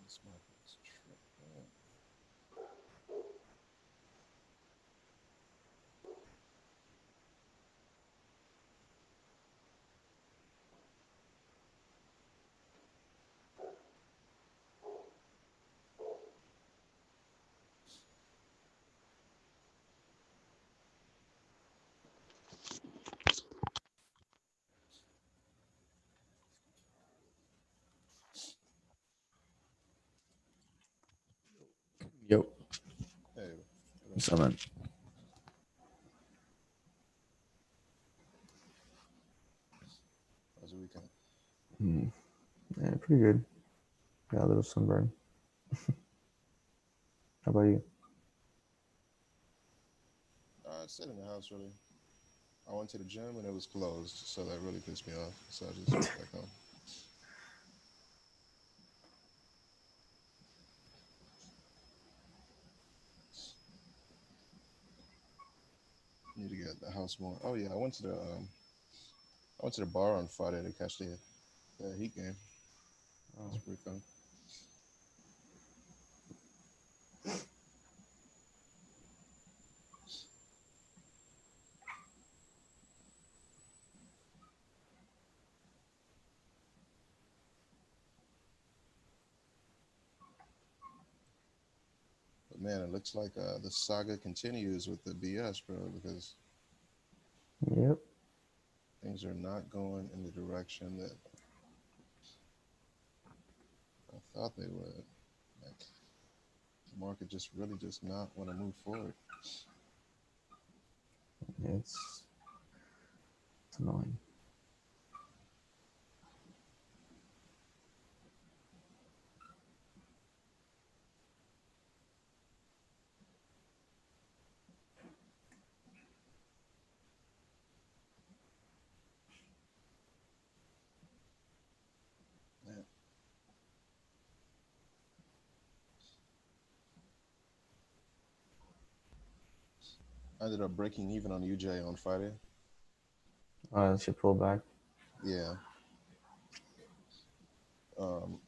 This motherfucker's tripping. Yo, Hey, what's up, man? how's the weekend? Yeah, pretty good. Got a little sunburn. How about you? I stayed in the house really. I went to the gym and it was closed, so that really pissed me off. So I just went back home. Need to get the house more. Oh yeah, I went to the bar on Friday to catch the Heat game. That's Oh, pretty fun. But man, it looks like the saga continues with the BS, bro, because yep. things are not going in the direction that I thought they would. Like the market just really does not want to move forward. It's annoying. Man, I ended up breaking even on UJ on Friday. She pulled back. Yeah. Um,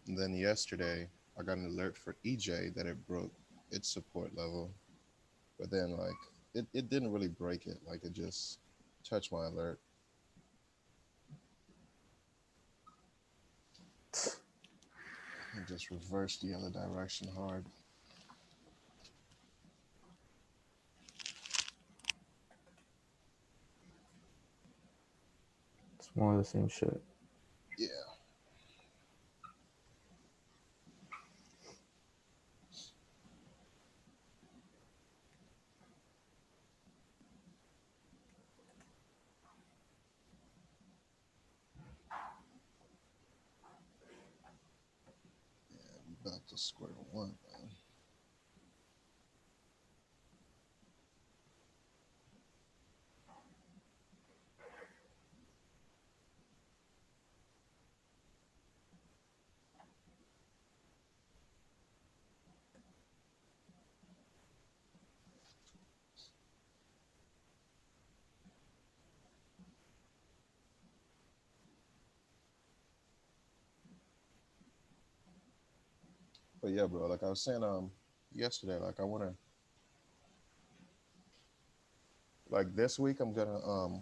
and then yesterday, I got an alert for EJ that it broke its support level, but then like it didn't really break it. Like it just touched my alert and just reversed the other direction hard. It's more of the same shit. Yeah. Back to square one, man. But yeah, bro, like I was saying yesterday, like I wanna like this week I'm gonna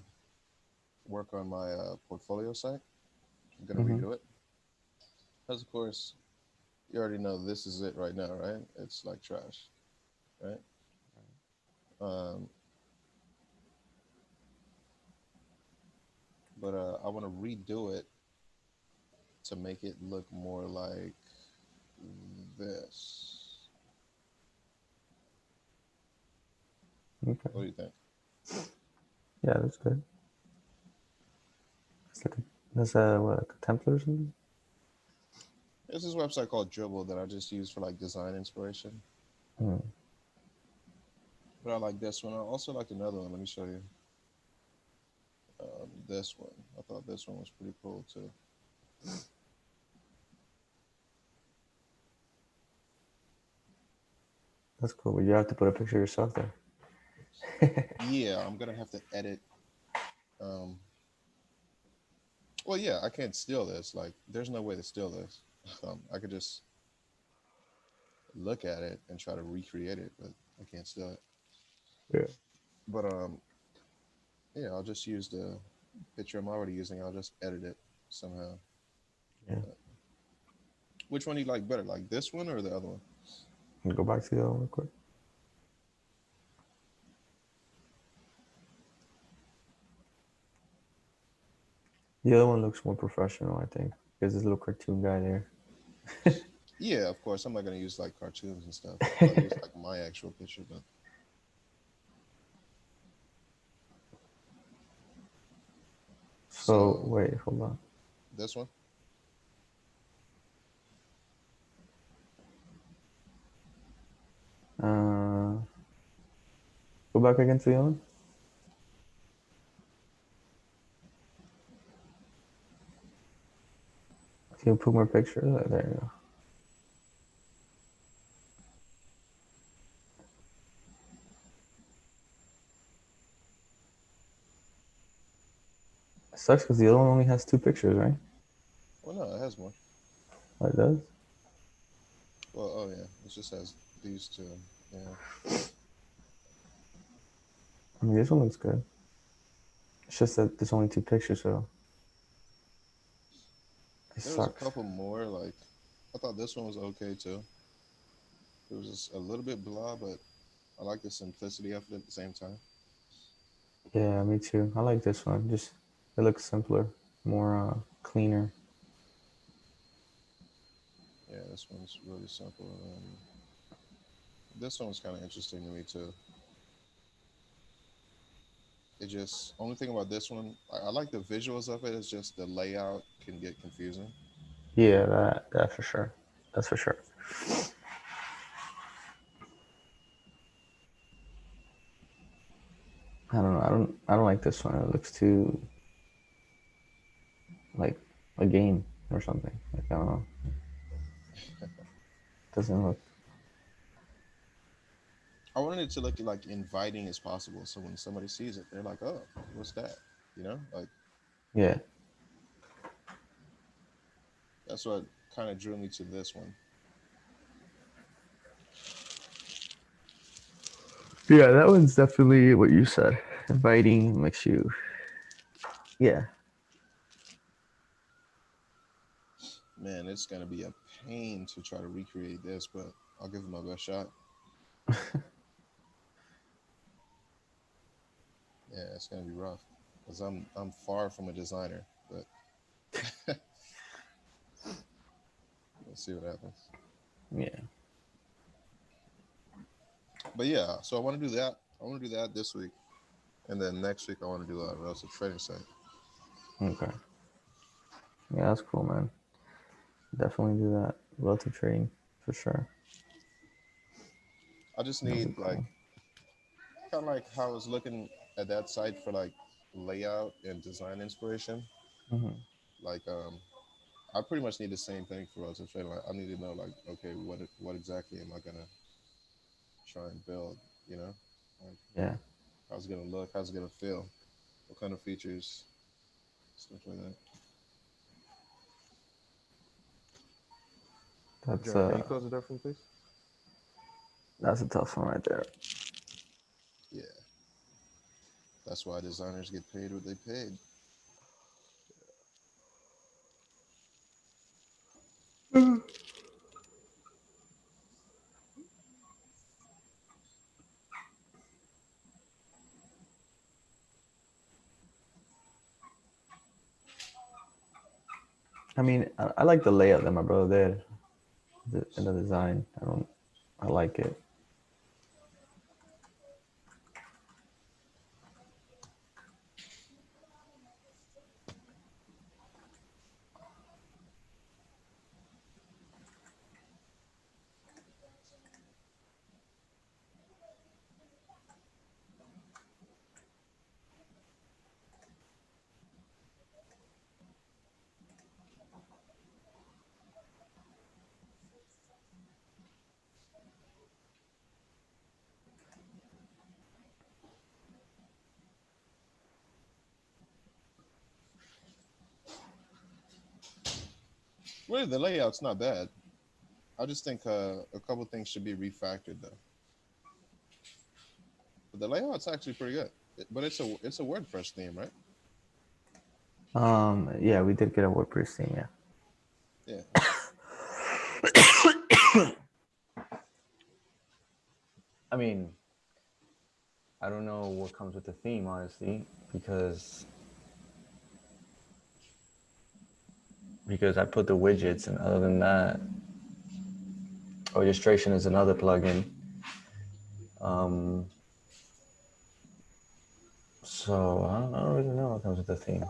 work on my portfolio site. I'm gonna Mm-hmm. redo it. Because of course you already know this is it right now, right? It's like trash, right? Um but I wanna redo it to make it look more like this. Okay. What do you think? Yeah, that's good. It's like that's a what, like a template or something? There's this website called Dribble that I just use for like design inspiration. Mm. But I like this one. I also liked another one. Let me show you. This one. I thought this one was pretty cool too. That's cool. But you have to put a picture of yourself there. Yeah, I'm gonna have to edit. Um, well, yeah, I can't steal this. Like, there's no way to steal this. I could just look at it and try to recreate it, but I can't steal it. Yeah. But yeah, I'll just use the picture I'm already using. I'll just edit it somehow. Yeah. Which one do you like better, like this one or the other one? Go back to the other one real quick. The other one looks more professional, I think. There's this little cartoon guy there. Yeah, of course. I'm not gonna use like cartoons and stuff. I'll use like my actual picture, but So so wait, hold on. this one. Uh, Go back again to the other one. Can you put more pictures? There you go. sucks because the other one only has 2 pictures, right? Well, no, it has more. Oh, it does? Well, oh yeah, it just has these two. Yeah, I mean, this one looks good. It's just that there's only 2 pictures, so it there was a sucks. couple more. Like, I thought this one was okay too. It was just a little bit blah, but I like the simplicity of it at the same time. Yeah, me too. I like this one. Just it looks simpler, more cleaner. Yeah, this one's really simple. This one was kind of interesting to me too. It just only thing about this one, I like the visuals of it. It's just the layout can get confusing. Yeah, that for sure. That's for sure. I don't know. I don't like this one. It looks too like a game or something. Like I don't know. Doesn't look. I wanted it to look like inviting as possible, so when somebody sees it, they're like, "Oh, what's that?" You know, like Yeah. that's what kind of drew me to this one. Yeah, that one's definitely what you said. Inviting makes you. Yeah. Man, it's gonna be a pain to try to recreate this, but I'll give it my best shot. Yeah, it's gonna be rough because I'm far from a designer, but we'll see what happens. Yeah. But yeah, so I want to do that. I want to do that this week, and then next week I want to do a relative trading site. Okay. Yeah, that's cool, man. Definitely do that. Relative trading for sure. I just That'll need be like cool. kind of like how I was looking at that site for like layout and design inspiration. Hmm. Like I pretty much need the same thing for relative trading. Like I need to know like okay what exactly am I gonna try and build? You know, like Yeah. how's it gonna look? How's it gonna feel? What kind of features? Stuff like that. That's Jeremy, can you close the door for me, please? that's a tough one right there. Yeah, that's why designers get paid what they paid. I mean, I like the layout that my brother did, and the design. I like it. Really, the layout's not bad. I just think a couple things should be refactored though. But the layout's actually pretty good. But it's a WordPress theme, right? Yeah, we did get a WordPress theme. Yeah. Yeah. I mean, I don't know what comes with the theme, honestly, because I put the widgets, and other than that, registration is another plugin. Um, so I don't really know what comes with the theme.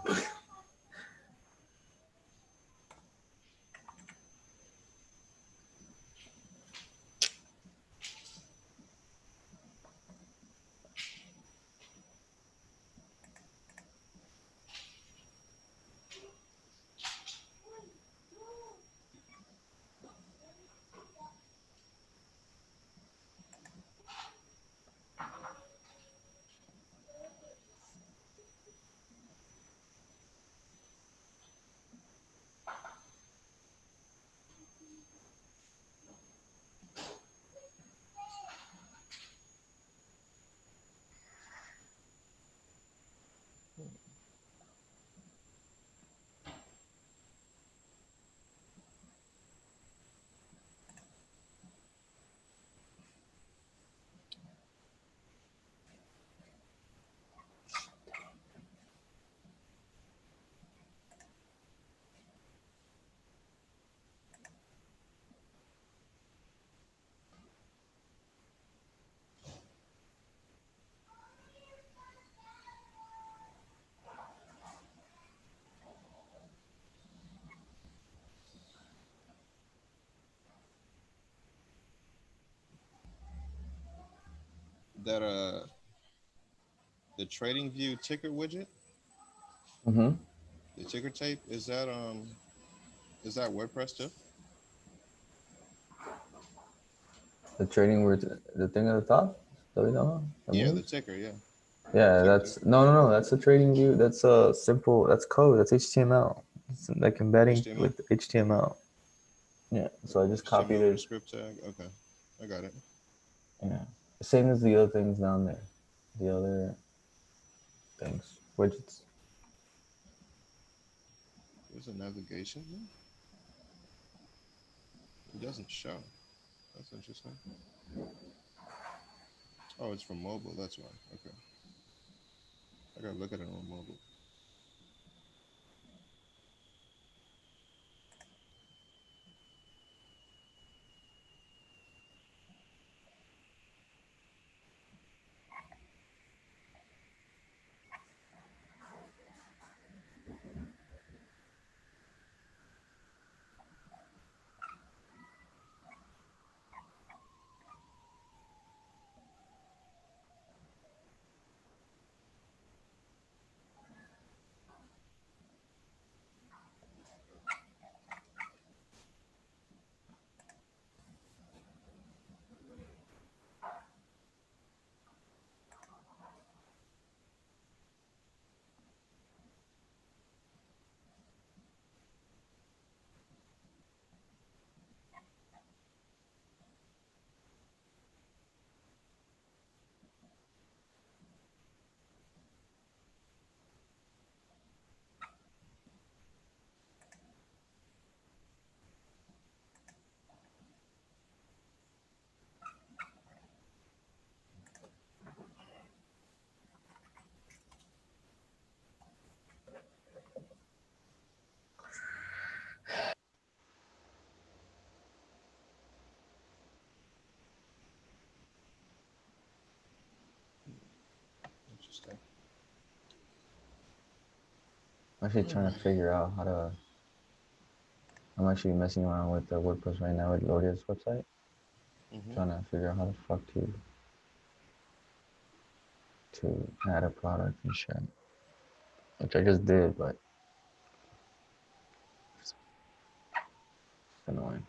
that the Trading View ticker widget, Mm-hmm. the ticker tape, is that WordPress too? The trading words, the thing at the top. That we know. That Yeah, the moves. ticker. Yeah, Yeah, ticker tape. that's no. That's a trading view. That's a simple. That's code. That's HTML. It's like embedding HTML. with HTML. Yeah. So I just copied HTML with a it. script tag. Okay, I got it. Yeah. Same as the other things down there. The other things, widgets. There's a navigation here. It doesn't show. That's interesting. Oh, it's from mobile. That's why. Okay, I gotta look at it on mobile. Interesting. I'm actually trying to Alrighty. figure out how to. I'm actually messing around with the WordPress right now with Lodia's website. Mm-hmm. Trying to figure out how the fuck to add a product and shit, which I just did, but it's annoying.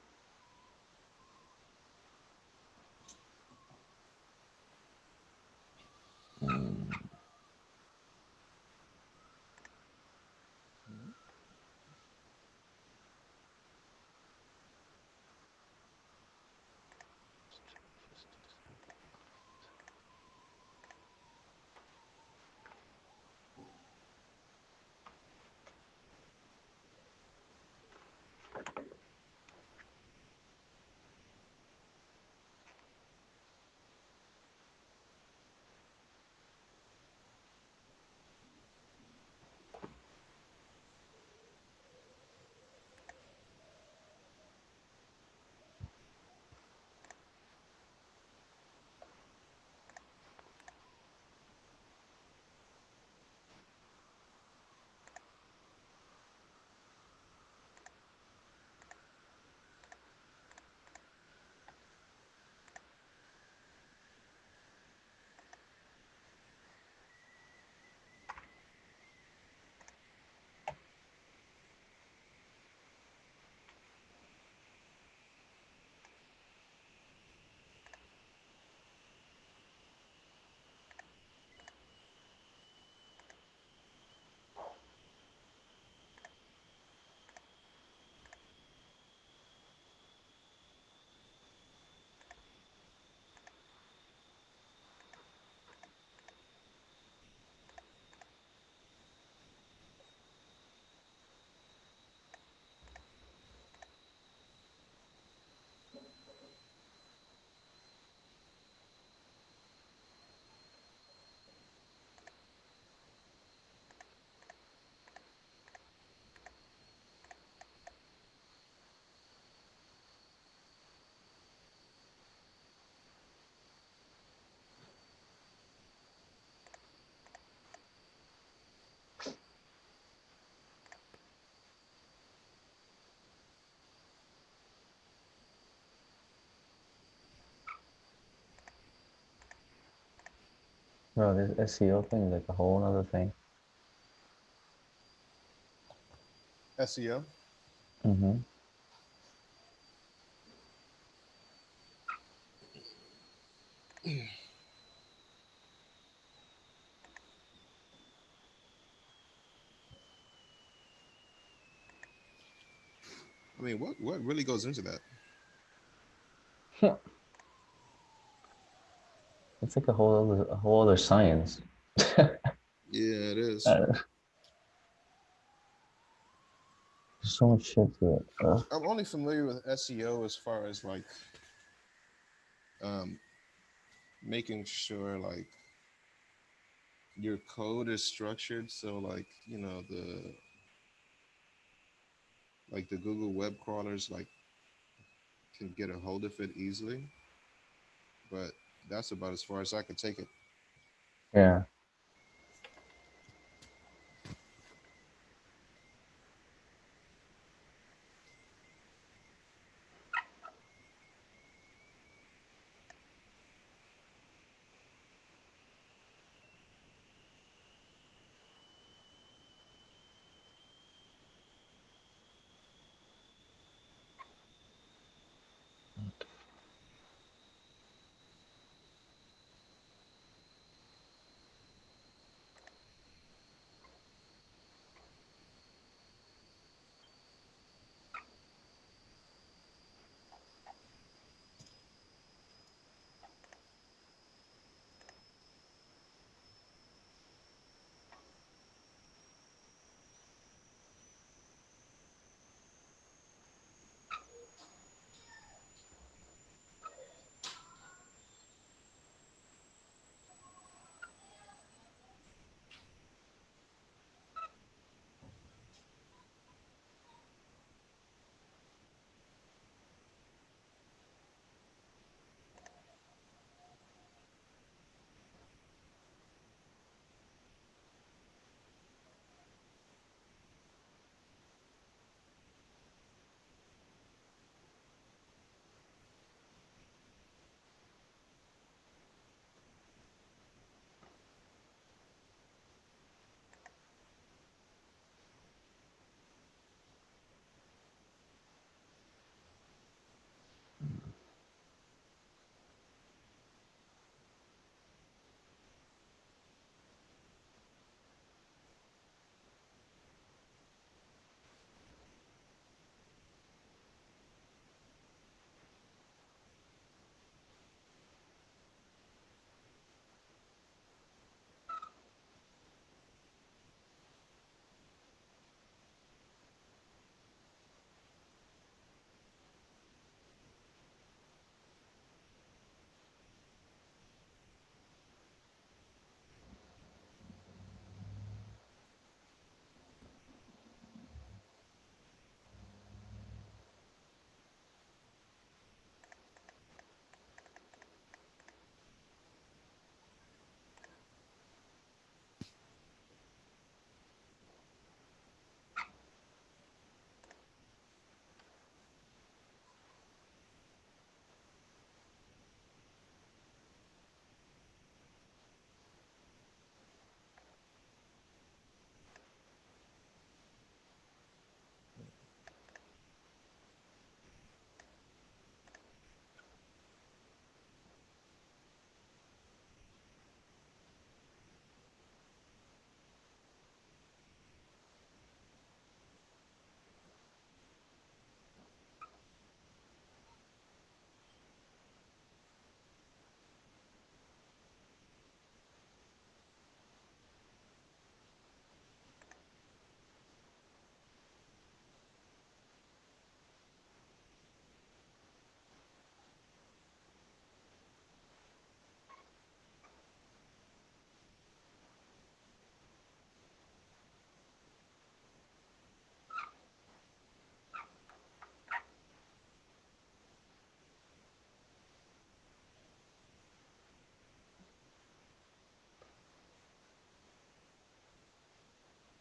Mm. Bro, this SEO thing is like a whole other thing. SEO. Mm-hmm. I mean, what really goes into that? It's like a whole other science. Yeah, it is. There's so much shit to it. I'm only familiar with SEO as far as like um, making sure like your code is structured so like the Google web crawlers like can get a hold of it easily. But that's about as far as I could take it. Yeah.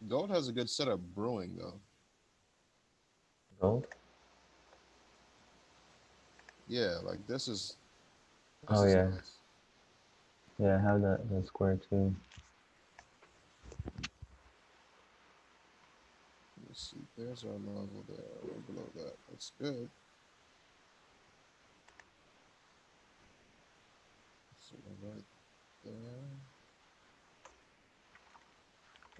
Gold has a good setup brewing though. Gold? Yeah, like this Oh is yeah. nice. Yeah, I have that square too. Let me see. There's our novel there. We're below that. That's good. So we're right there.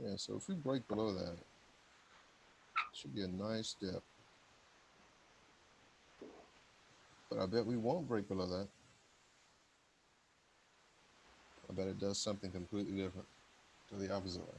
Yeah, so if we break below that, it should be a nice dip. But I bet we won't break below that. I bet it does something completely different to the opposite way.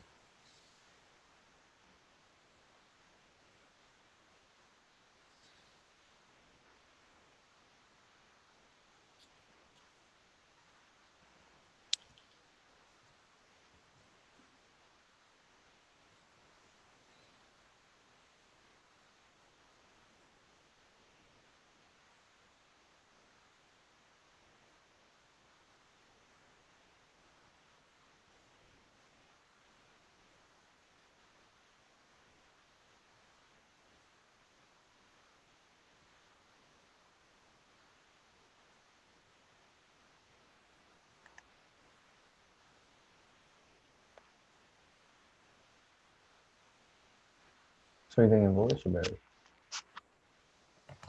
So you thinking bullish or bearish?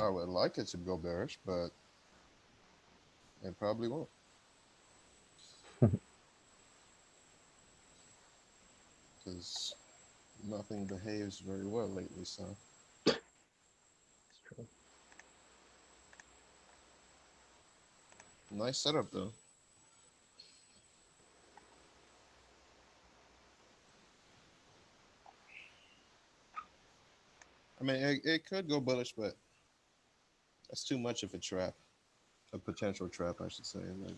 I would like it to go bearish, but it probably won't. Because nothing behaves very well lately, so. It's true. Nice setup, though. I mean, it could go bullish, but that's too much of a trap. A potential trap, I should say. Like,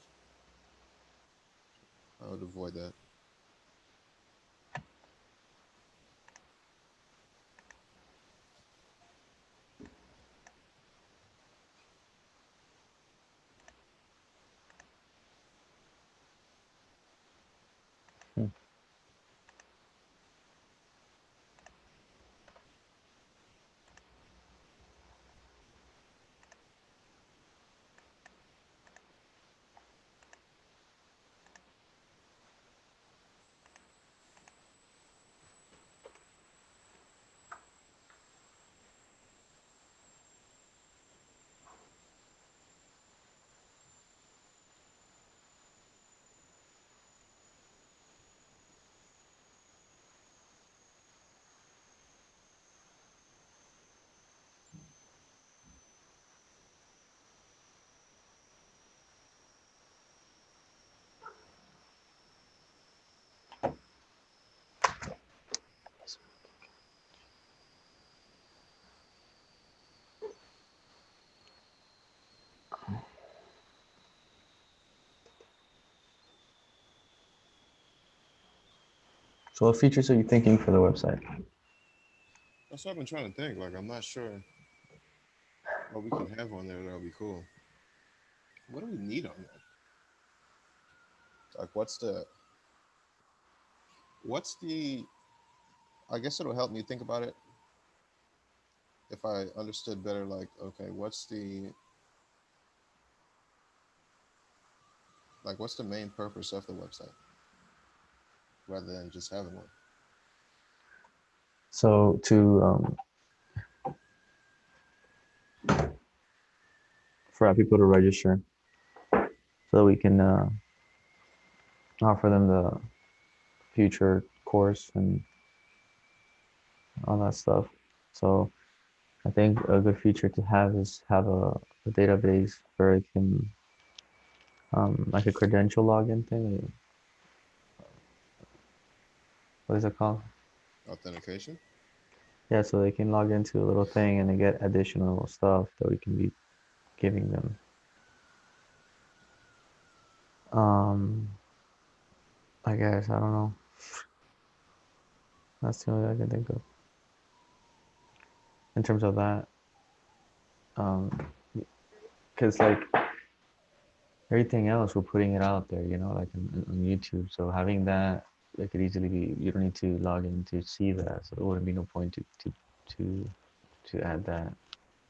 I would avoid that. Hmm. So what features are you thinking for the website? That's what I've been trying to think. Like, I'm not sure what we can have on there that'll be cool. What do we need on there? Like, what's the, I guess it'll help me think about it if I understood better, like, okay, what's the main purpose of the website rather than just having one? So to for our people to register, so we can offer them the future course and all that stuff. So I think a good feature to have is have a database where it can like a credential login thing. What is it called? Authentication? Yeah, so they can log into a little thing and they get additional stuff that we can be giving them. Um, I guess I don't know. That's the only thing I can think of in terms of that. Because like everything else, we're putting it out there, like on YouTube. So having that, it could easily be. You don't need to log in to see that, so there wouldn't be no point to to add that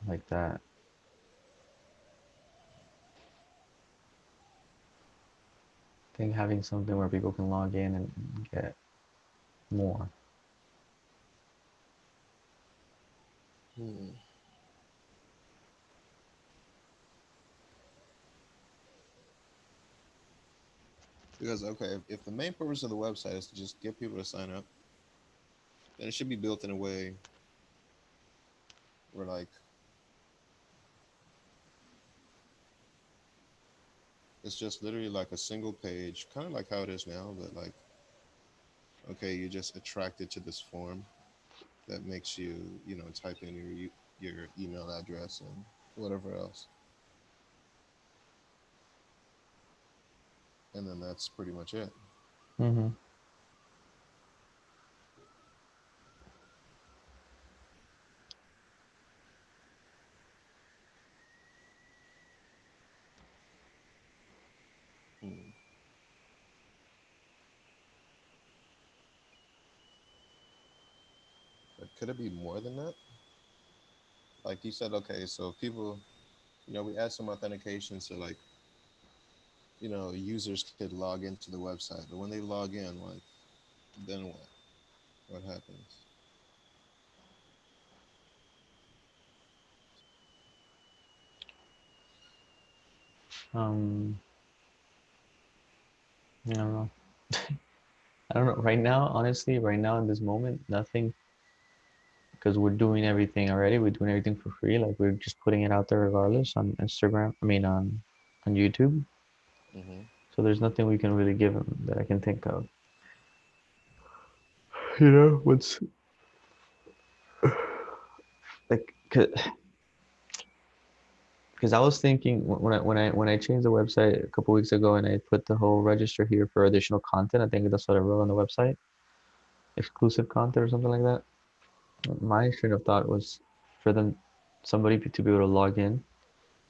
like that. think having something where people can log in and get more. Hmm. Because okay, if the main purpose of the website is to just get people to sign up, then it should be built in a way where like it's just literally like a single page, kind of like how it is now, but like okay, you're just attracted to this form that makes you, you know, type in your email address and whatever else, and then that's pretty much it. Mm-hmm. Hmm. But could it be more than that? Like you said, okay, so if people, you know, we add some authentication so like, you know, users could log into the website, but when they log in, like, then what? What happens? Um, I don't know. I don't know. Right now, honestly, right now in this moment, nothing, because we're doing everything already. We're doing everything for free. Like we're just putting it out there regardless on Instagram. I mean, on YouTube. Mm-hmm. So there's nothing we can really give them that I can think of. You know, what's like, because I was thinking when I changed the website a couple weeks ago and I put the whole register here for additional content. I think that's what I wrote on the website, exclusive content or something like that. My train of thought was for them, somebody to be able to log in,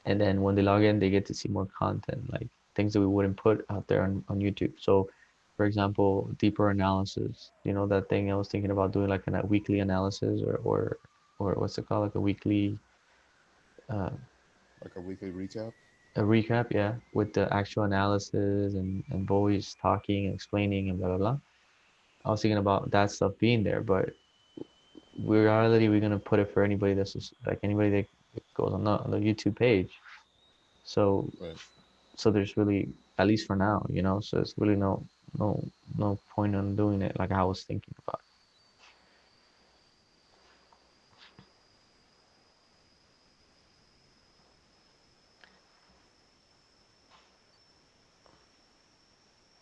and then when they log in, they get to see more content, like things that we wouldn't put out there on YouTube. So, for example, deeper analysis. You know that thing I was thinking about doing, like a weekly analysis or what's it called, like a weekly uh, Like a weekly recap. a recap, yeah, with the actual analysis and boys talking and explaining and blah blah blah. I was thinking about that stuff being there, but we're gonna put it for anybody that's just, like anybody that goes on the YouTube page. So Right. so there's really, at least for now, you know, so it's really no no point on doing it like I was thinking about.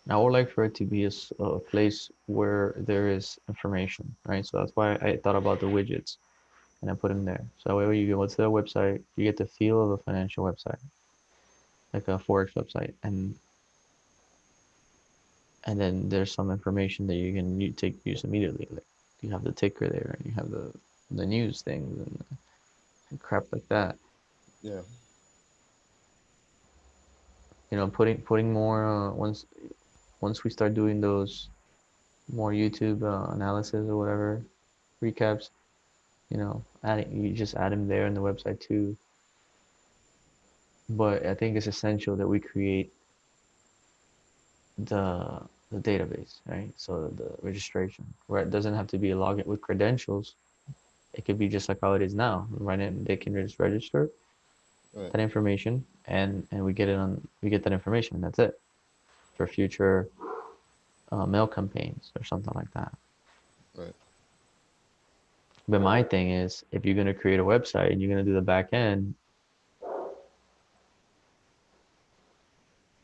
I would like for it to be a place where there is information, right? So that's why I thought about the widgets and I put them there. So that way you go to the website, you get the feel of a financial website, like a Forex website, and then there's some information that you can take use immediately. Like you have the ticker there, and you have the news things and crap like that. Yeah. You know, putting more once we start doing those more YouTube analysis or whatever recaps, you know, you just add them there on the website too. But I think it's essential that we create the the database, right? So the registration, where it doesn't have to be a login with credentials. It could be just like how it is now. Right? And they can just register Right. that information, and we get that information. And that's it for future mail campaigns or something like that. Right. But my thing is, if you're gonna create a website and you're gonna do the back end,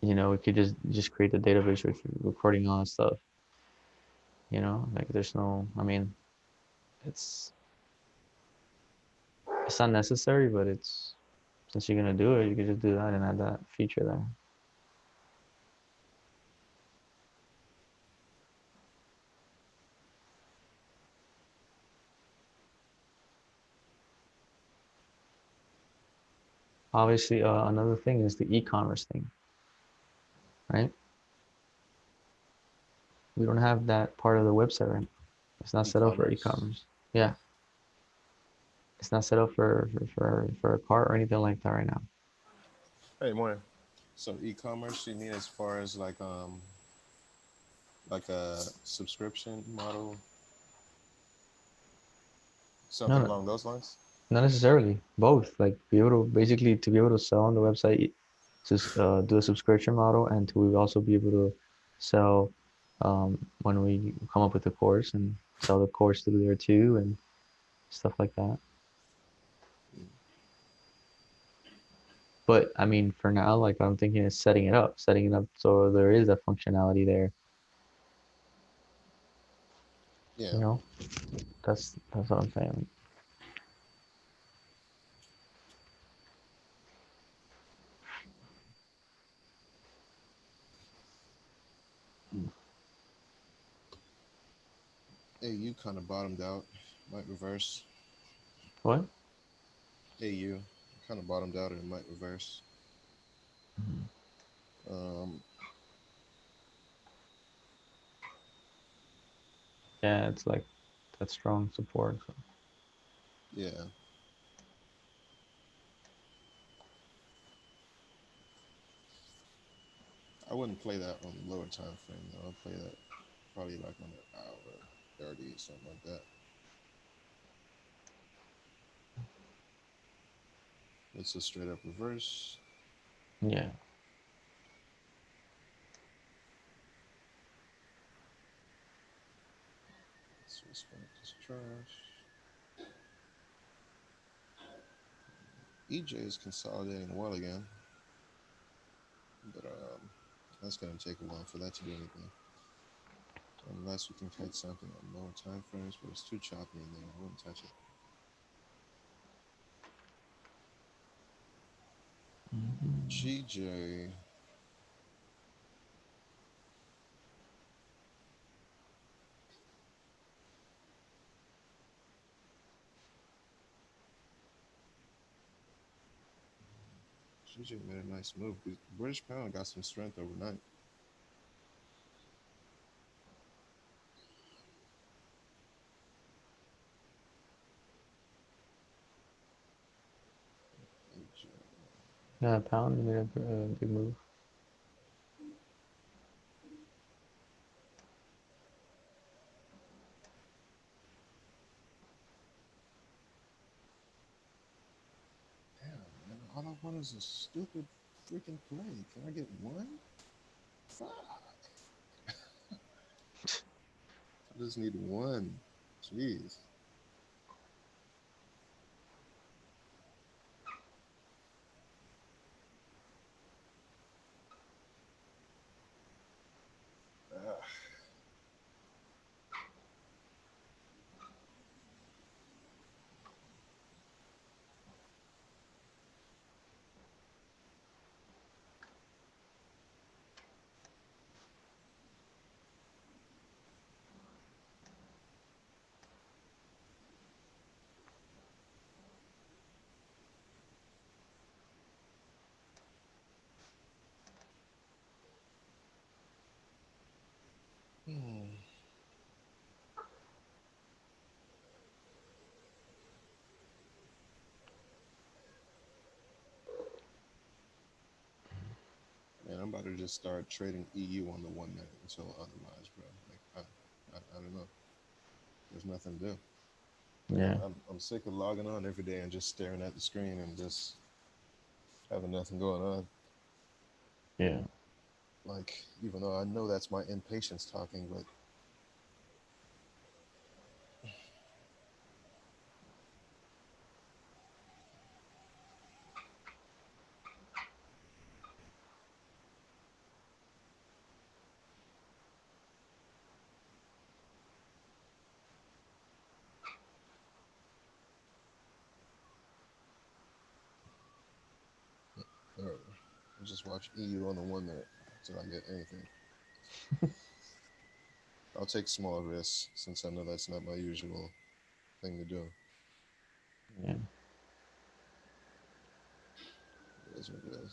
you know, we could just create the database with recording all that stuff. You know, like there's no, I mean, it's it's not necessary, but it's since you're gonna do it, you could just do that and add that feature there. Obviously, another thing is the e-commerce thing, right? We don't have that part of the website right now. It's not set up for E-commerce. e-commerce. Yeah, it's not set up for a cart or anything like that right now. Hey, morning. So e-commerce, you mean as far as like like a subscription model, No, something no, along those lines? not necessarily. Both. Like be able to basically to be able to sell on the website, to do a subscription model, and to also be able to sell when we come up with the course and sell the course through there too and stuff like that. But I mean, for now, like I'm thinking is setting it up so there is a functionality there. Yeah. You know, that's what I'm saying. AU kind of bottomed out. Might reverse. What? AU kind of bottomed out and it might reverse. Mhm. Um, Yeah, it's like that strong support. So. yeah. I wouldn't play that on the lower time frame though. I'd play that probably like on an hour 30, something like that. It's a straight up reverse. Yeah. Swiss franc is trash. EJ is consolidating well again, but that's gonna take a while for that to do anything. Unless we can catch something on lower time frames, but it's too choppy in there. I wouldn't touch it. GJ. GJ made a nice move. The British pound got some strength overnight. EJ. Yeah, pound made a big move. Damn, man. All I want is a stupid freaking play. Can I get one? Fuck. I just need one. Jeez. Ugh. Hmm. Man, I'm about to just start trading EU on the 1 minute until otherwise, bro. Like, I don't know. There's nothing to do. Like, Yeah. I'm sick of logging on every day and just staring at the screen and just having nothing going on. Yeah. Like, even though I know that's my impatience talking, but I'll just watch EU on the 1 minute until I get anything. I'll take small risks since I know that's not my usual thing to do. Yeah. It is what it is.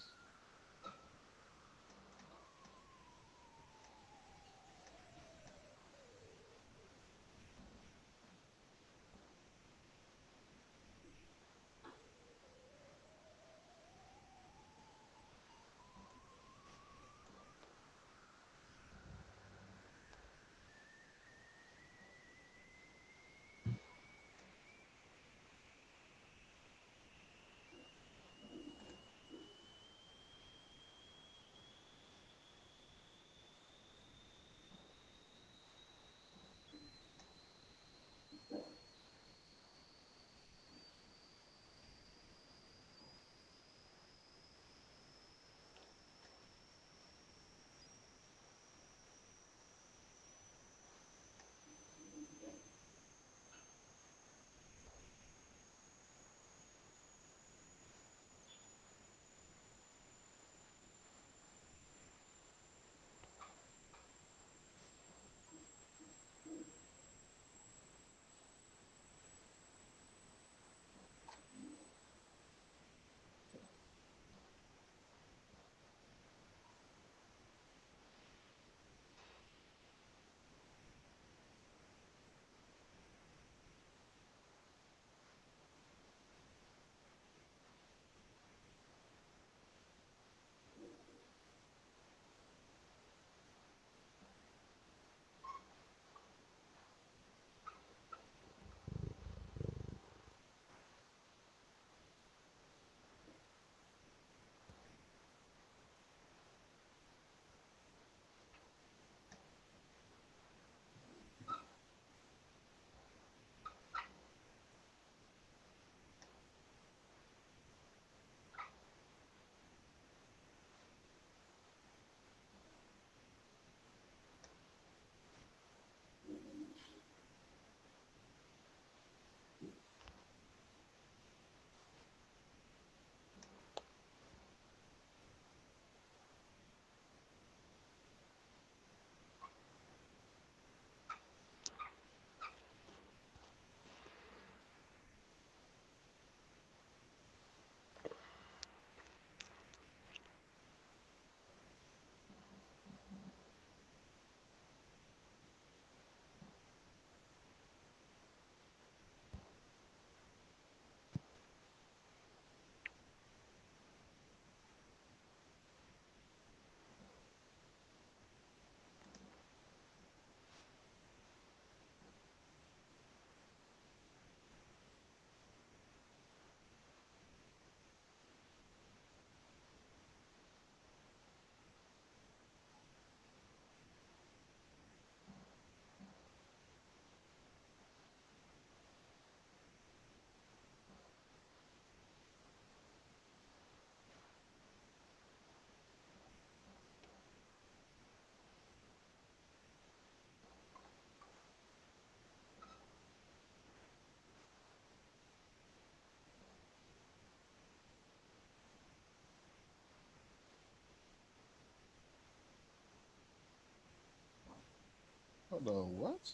Hold on, what?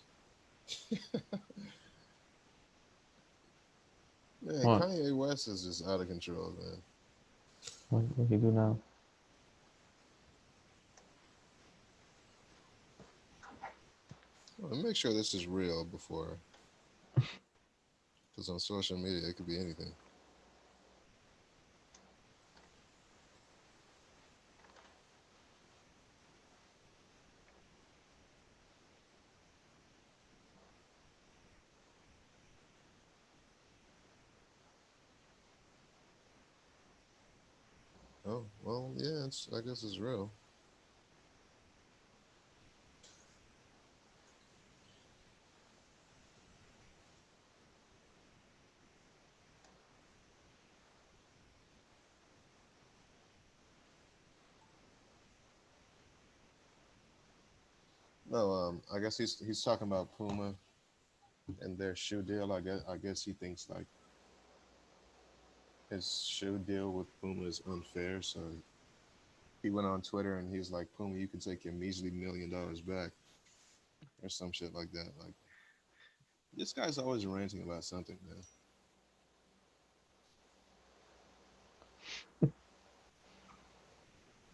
Man, What? Kanye West is just out of control, man. What you do now? Well, make sure this is real before, because on social media it could be anything. Oh, well, yeah, I guess it's real. No, I guess he's talking about Puma and their shoe deal. I guess he thinks like his shoe deal with Puma is unfair, so he went on Twitter and he's like, Puma, you can take your measly $1 million back or some shit like that. Like this guy's always ranting about something, man.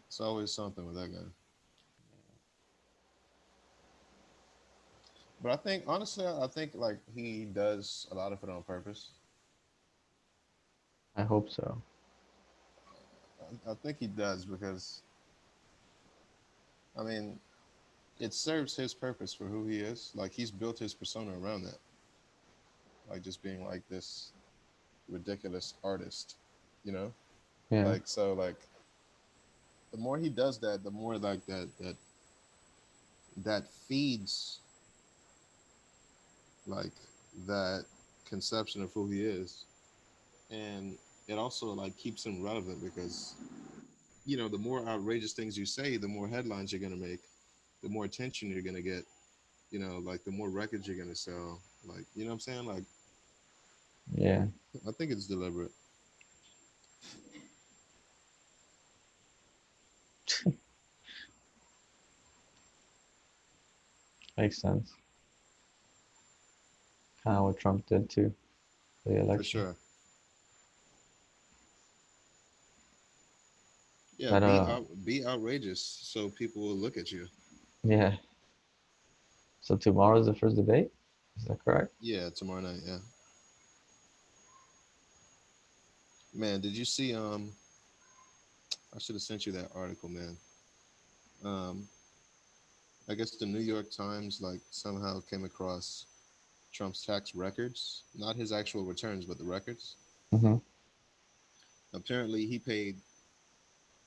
It's always something with that guy. But I think honestly, I think like he does a lot of it on purpose. I hope so. I think he does because I mean it serves his purpose for who he is. Like he's built his persona around that, like just being like this ridiculous artist, you know. Yeah. Like so, like the more he does that, the more like that feeds like that conception of who he is, and it also like keeps him relevant because the more outrageous things you say, the more headlines you're gonna make, the more attention you're gonna get. Like the more records you're gonna sell. Like you know what I'm saying? Like Yeah. I think it's deliberate. Makes sense. Kind of what Trump did too for the For election. sure. Yeah, But be outrageous so people will look at you. yeah. So tomorrow's the first debate. Is that correct? Yeah, tomorrow night. Yeah, man. Did you see? I should have sent you that article, man. Um, I guess the New York Times like somehow came across Trump's tax records, not his actual returns, but the records. Mm-hmm. Apparently, he paid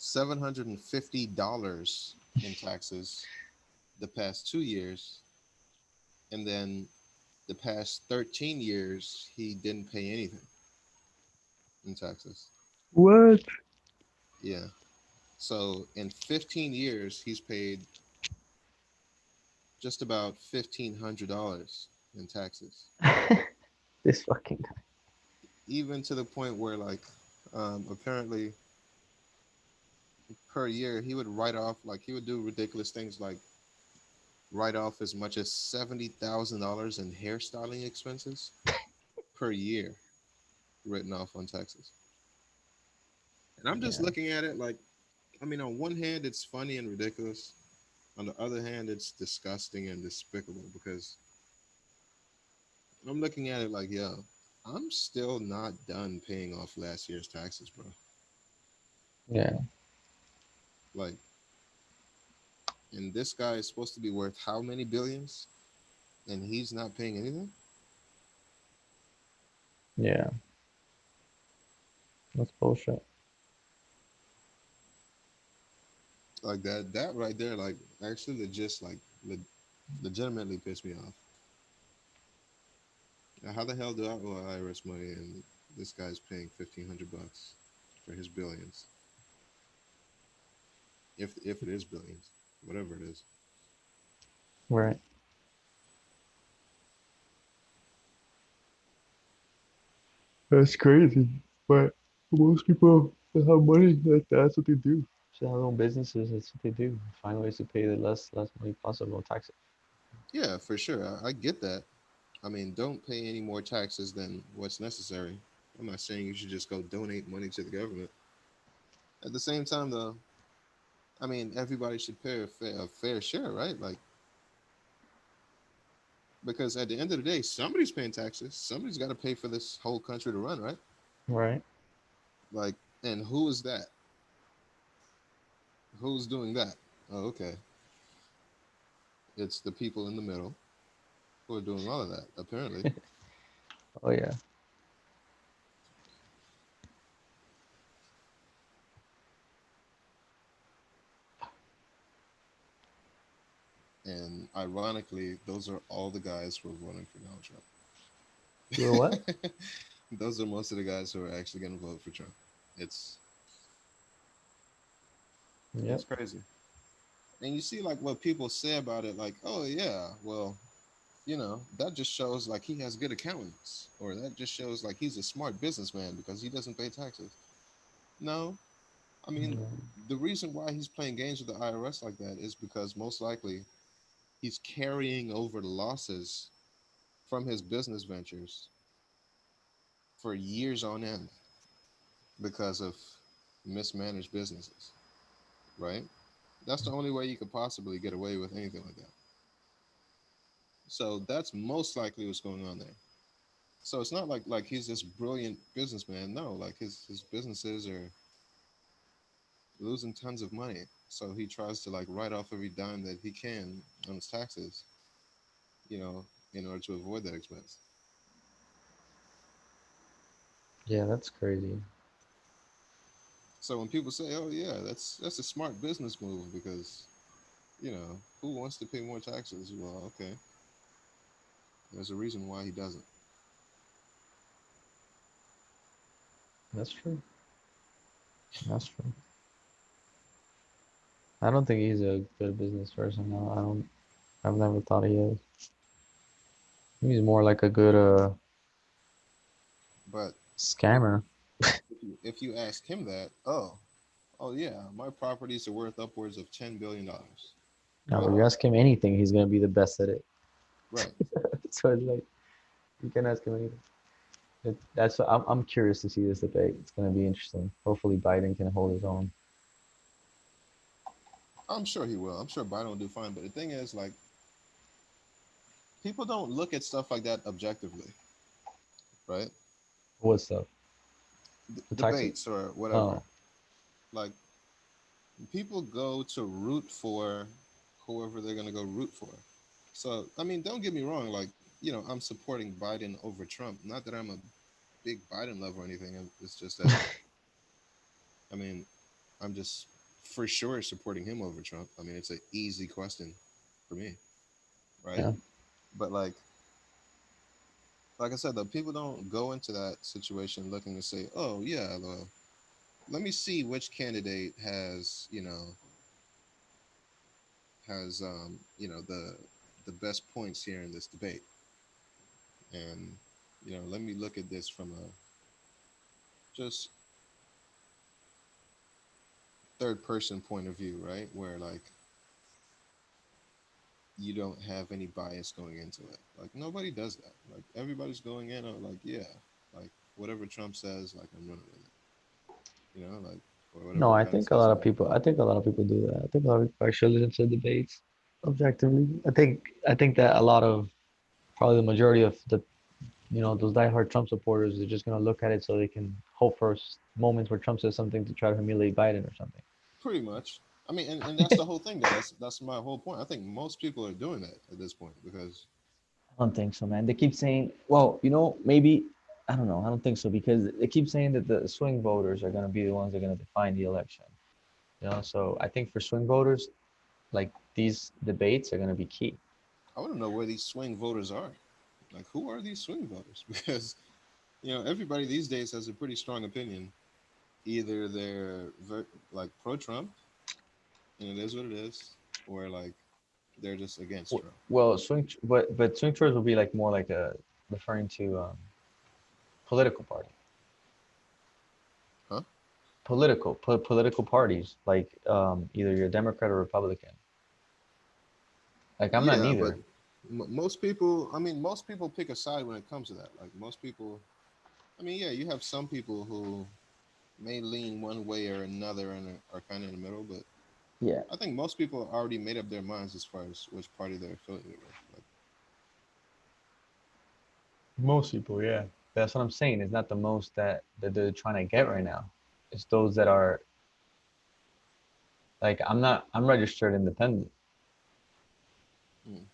$750 in taxes the past 2 years, and then the past 13 years he didn't pay anything in taxes. What? Yeah. So in 15 years, he's paid just about $1,500 in taxes, This fucking guy. even to the point where, like, apparently per year he would write off, like, he would do ridiculous things, like write off as much as $70,000 in hairstyling expenses per year, written off on taxes. And I'm just Yeah. looking at it like, I mean, on one hand, it's funny and ridiculous. On the other hand, it's disgusting and despicable because I'm looking at it like, yo, I'm still not done paying off last year's taxes, bro. Yeah. Like, and this guy is supposed to be worth how many billions, and he's not paying anything. Yeah. That's bullshit. Like that right there, like actually, legitimately pissed me off. Now, how the hell do I owe IRS money and this guy's paying $1,500 for his billions? If it is billions, whatever it is. Right. That's crazy. But most people that have money, that's what they do. So have their own businesses, that's what they do. Find ways to pay the less money possible in taxes. Yeah, for sure. I get that. I mean, don't pay any more taxes than what's necessary. I'm not saying you should just go donate money to the government. At the same time, though, I mean, everybody should pay a fair share, right? Like, because at the end of the day, somebody's paying taxes. Somebody's got to pay for this whole country to run, right? Right. Like, and who is that? Who's doing that? Oh, okay. It's the people in the middle who are doing all of that, apparently. Oh yeah. And ironically, those are all the guys who are voting for Donald You were what? Trump. Those are most of the guys who are actually going to vote for Trump. It's Yep. it's crazy. And you see like what people say about it, like, oh yeah, well, that just shows like he has good accountants, or that just shows like he's a smart businessman because he doesn't pay taxes. No, I mean, Yeah. the reason why he's playing games with the IRS like that is because most likely he's carrying over the losses from his business ventures for years on end because of mismanaged businesses, right? That's the only way you could possibly get away with anything like that. So that's most likely what's going on there. So it's not like he's this brilliant businessman. No, like his businesses are losing tons of money. So he tries to like write off every dime that he can on his taxes, you know, in order to avoid that expense. Yeah, that's crazy. So when people say, "Oh yeah, that's a smart business move," because who wants to pay more taxes? Well, okay, there's a reason why he doesn't. That's true. That's true. I don't think he's a good business person. No, I don't. I've never thought he is. He's more like a good But if scammer. if you ask him that, oh yeah, my properties are worth upwards of $10 billion. Now, Well, but you ask him anything, he's gonna be the best at it. right. So it's like you can ask him anything. That's I'm curious to see this debate. It's gonna be interesting. Hopefully, Biden can hold his own. I'm sure he will. I'm sure Biden will do fine. But the thing is, like, people don't look at stuff like that objectively, right? What stuff? The taxes? Debates or whatever. Oh, Like, people go to root for whoever they're going to go root for. So, I mean, don't get me wrong. Like, I'm supporting Biden over Trump. Not that I'm a big Biden lover or anything. It's just that, I mean, I'm just for sure supporting him over Trump. I mean, it's an easy question for me, right? yeah. But like I said, though, people don't go into that situation looking to say, "Oh yeah, well, let me see which candidate has the best points here in this debate," and let me look at this from a just third person point of view, right? Where like you don't have any bias going into it. Like nobody does that. Like everybody's going in on like, yeah, like whatever Trump says, like I'm running with it. Like or No, whatever I Biden think a says, lot I'm of running people. with I it. think a lot of people do that. I think a lot of people actually listen to debates objectively. I think that a lot of probably the majority of the those diehard Trump supporters are just gonna look at it so they can hope for moments where Trump says something to try to humiliate Biden or something. Pretty much. I mean, and that's the whole thing, though. That's my whole point. I think most people are doing that at this point because I don't think so, man. They keep saying, well, maybe I don't know. I don't think so because they keep saying that the swing voters are gonna be the ones that are gonna define the election. So I think for swing voters, like these debates are gonna be key. I want to know where these swing voters are. Like, who are these swing voters? Because everybody these days has a pretty strong opinion. Either they're like pro-Trump, and it is what it is, or like they're just against Trump. Well, but swing voters will be like more like a referring to political party, Huh? political parties like either you're Democrat or Republican. Like I'm not Yeah, but neither. Most people, I mean, most people pick a side when it comes to that. Like most people, I mean, yeah, you have some people who may lean one way or another and are kind of in the middle, but Yeah. I think most people already made up their minds as far as which party they're affiliated with. Like, Most people, yeah. That's what I'm saying. It's not the most that they're trying to get right now. It's those that are like I'm registered independent. mm,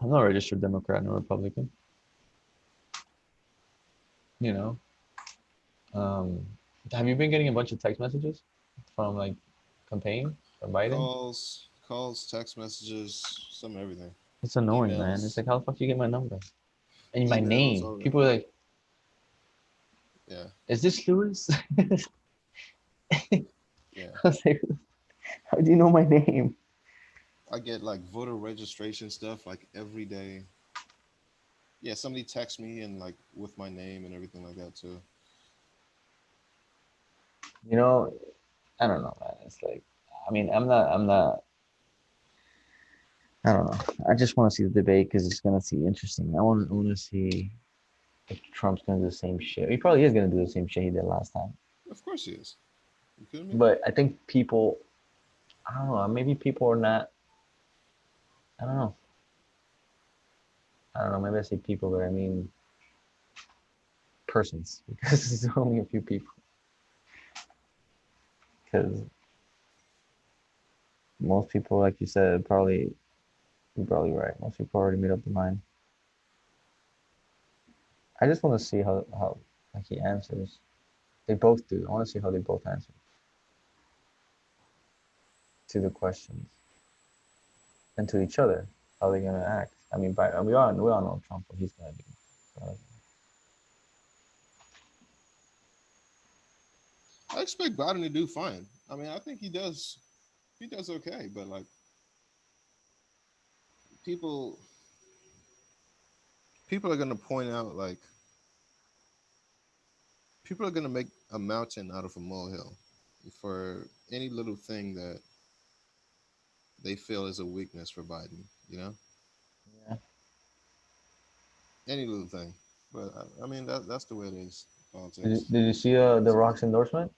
I'm not a registered Democrat nor Republican, you know. Um, have you been getting a bunch of text messages from like campaign from Biden? calls, text messages, some everything, It's annoying, man. It's emails, like how the fuck you get my number and my emails, name? all that. People are like, Yeah, "Is this Lewis?" I yeah. was like, "How do you know my name?" I get like voter registration stuff like every day. Yeah, somebody texts me and like with my name and everything like that too. You know, I don't know, man. It's like, I mean, I'm not. I don't know. I just want to see the debate because it's gonna see interesting. I want to see if Trump's gonna do the same shit. He probably is gonna do the same shit he did last time. Of course he is. You kidding me? But I think people, I don't know. Maybe people are not. I don't know. I don't know. Maybe I say people, but I mean persons because it's only a few people. Because most people, like you said, probably you're probably right. Most people already made up their mind. I just want to see how like he answers. They both do. I want to see how they both answer to the questions and to each other. How they're gonna act. I mean, we all know Trump what he's gonna do. So, I expect Biden to do fine. I mean, I think he does. He does okay, but like people, people are gonna point out like people are gonna make a mountain out of a molehill for any little thing that they feel is a weakness for Biden. You know, yeah. any little thing. But I mean, that's the way it is. Did, Politics. did you see the Rock's endorsement?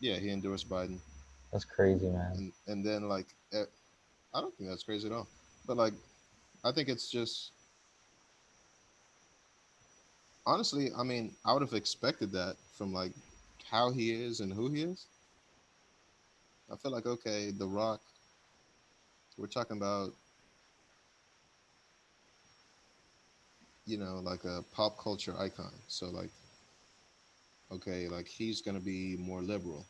Yeah, he endorsed Biden, That's crazy, man. and then like I don't think that's crazy at all. But like I think it's just honestly, I mean, I would have expected that from like how he is and who he is. I feel like okay, The Rock. We're talking about like a pop culture icon. So like okay, like he's gonna be more liberal,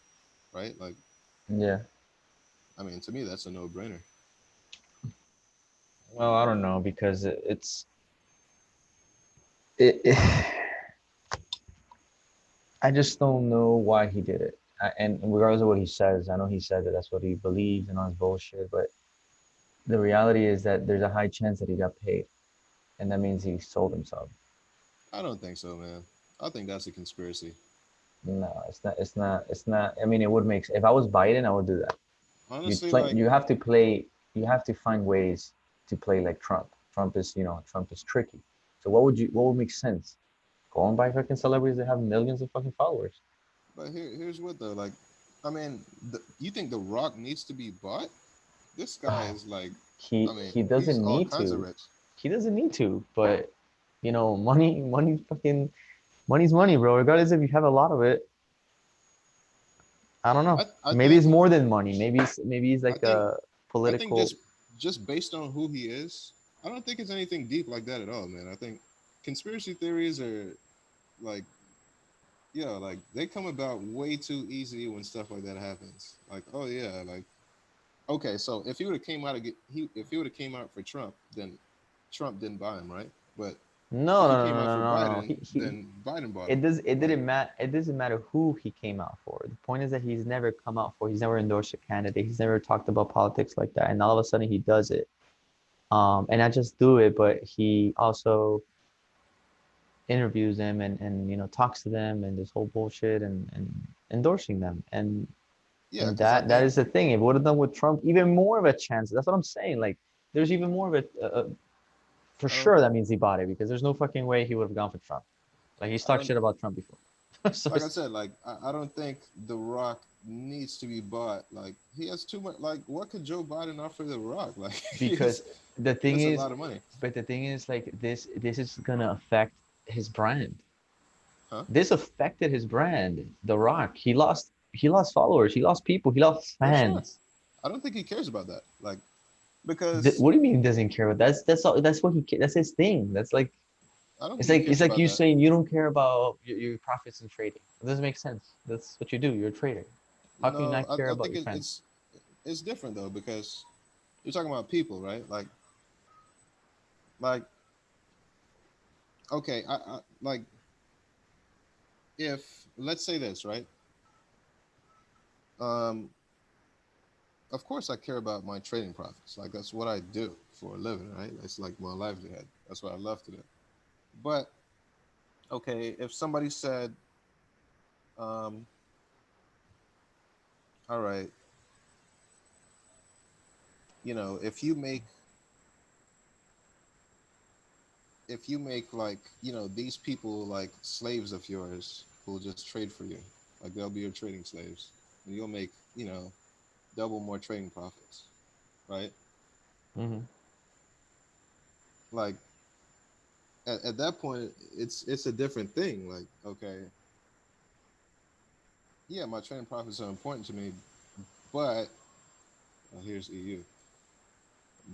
right? Like Yeah. I mean, to me that's a no brainer. Well, I don't know because it I just don't know why he did it. And regardless of what he says, I know he said that that's what he believes and all his bullshit. But the reality is that there's a high chance that he got paid, and that means he sold himself. I don't think so, man. I think that's a conspiracy. No, it's not. It's not. It's not. I mean, it would make. If I was Biden, I would do that. You Honestly, play. like You have to play. You have to find ways to play like Trump. Trump is tricky. So what would you? What would make sense? Go and buy fucking celebrities that have millions of fucking followers. but here's what though, like I mean, you think The Rock needs to be bought? This guy is like, he I mean, he he's doesn't all need kinds of to. rich. He doesn't need to. But money's money, bro. Regardless if you have a lot of it, I don't know. I Maybe it's think more than money. Maybe it's I like think a I think political. just based on who he is, I don't think it's anything deep like that at all, man. I think conspiracy theories are like like they come about way too easy when stuff like that happens. Like, oh yeah, like okay, so if he would have came out if he would have came out for Trump, then Trump didn't buy him, right? But No, if he no, no, came no, out no, for no, no. Biden, then Biden bought It him. does. It Like, didn't matter. It doesn't matter who he came out for. The point is that he's never come out for. He's never endorsed a candidate. He's never talked about politics like that. And all of a sudden he does it. And not just do it, but he also interviews them and talks to them and this whole bullshit and endorsing them. And yeah, and because I that think is the thing. If it would have done with Trump, even more of a chance. That's what I'm saying. Like there's even more of it. For I don't sure, think. that means he bought it because there's no fucking way he would have gone for Trump. Like he's I talked don't. shit about Trump before. So Like I said, like I don't think The Rock needs to be bought. Like he has too much. Like what could Joe Biden offer The Rock? Like because the he thing has a is, lot of money, but the thing is, like this is gonna affect his brand. huh? This affected his brand. The Rock. He lost followers. He lost people. He lost For sure. fans. I don't think he cares about that. Like because What do you mean he doesn't care about? That's all. That's what that's his thing. That's like I don't it's think he like it's cares like about you that. saying you don't care about your profits in trading. It doesn't make sense. That's what you do. You're a trader. How can you No, not care I about think your fans? it's different though because you're talking about people, right? Like okay, I like if let's say this, right? Um, of course I care about my trading profits. Like that's what I do for a living, right? That's like my livelihood. That's what I love to do. But okay, if somebody said, um, all right, if you make like these people like slaves of yours who'll just trade for you, like they'll be your trading slaves, and you'll make double more trading profits, right? Hmm. Like at that point, it's a different thing. Like okay, yeah, my trading profits are important to me, but well, here's EU.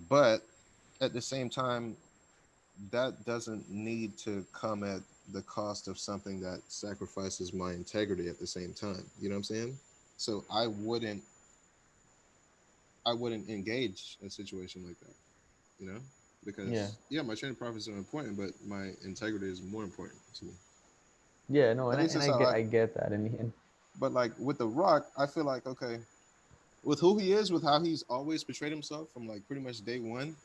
But at the same time, that doesn't need to come at the cost of something that sacrifices my integrity at the same time. You know what I'm saying? So I wouldn't engage in a situation like that, you know? Yeah. Because yeah, my trading profits are important, but my integrity is more important to me. Yeah. No. At least And that's I how get I. I get that. And But like with The Rock, I feel like okay, with who he is, with how he's always portrayed himself from like pretty much day one,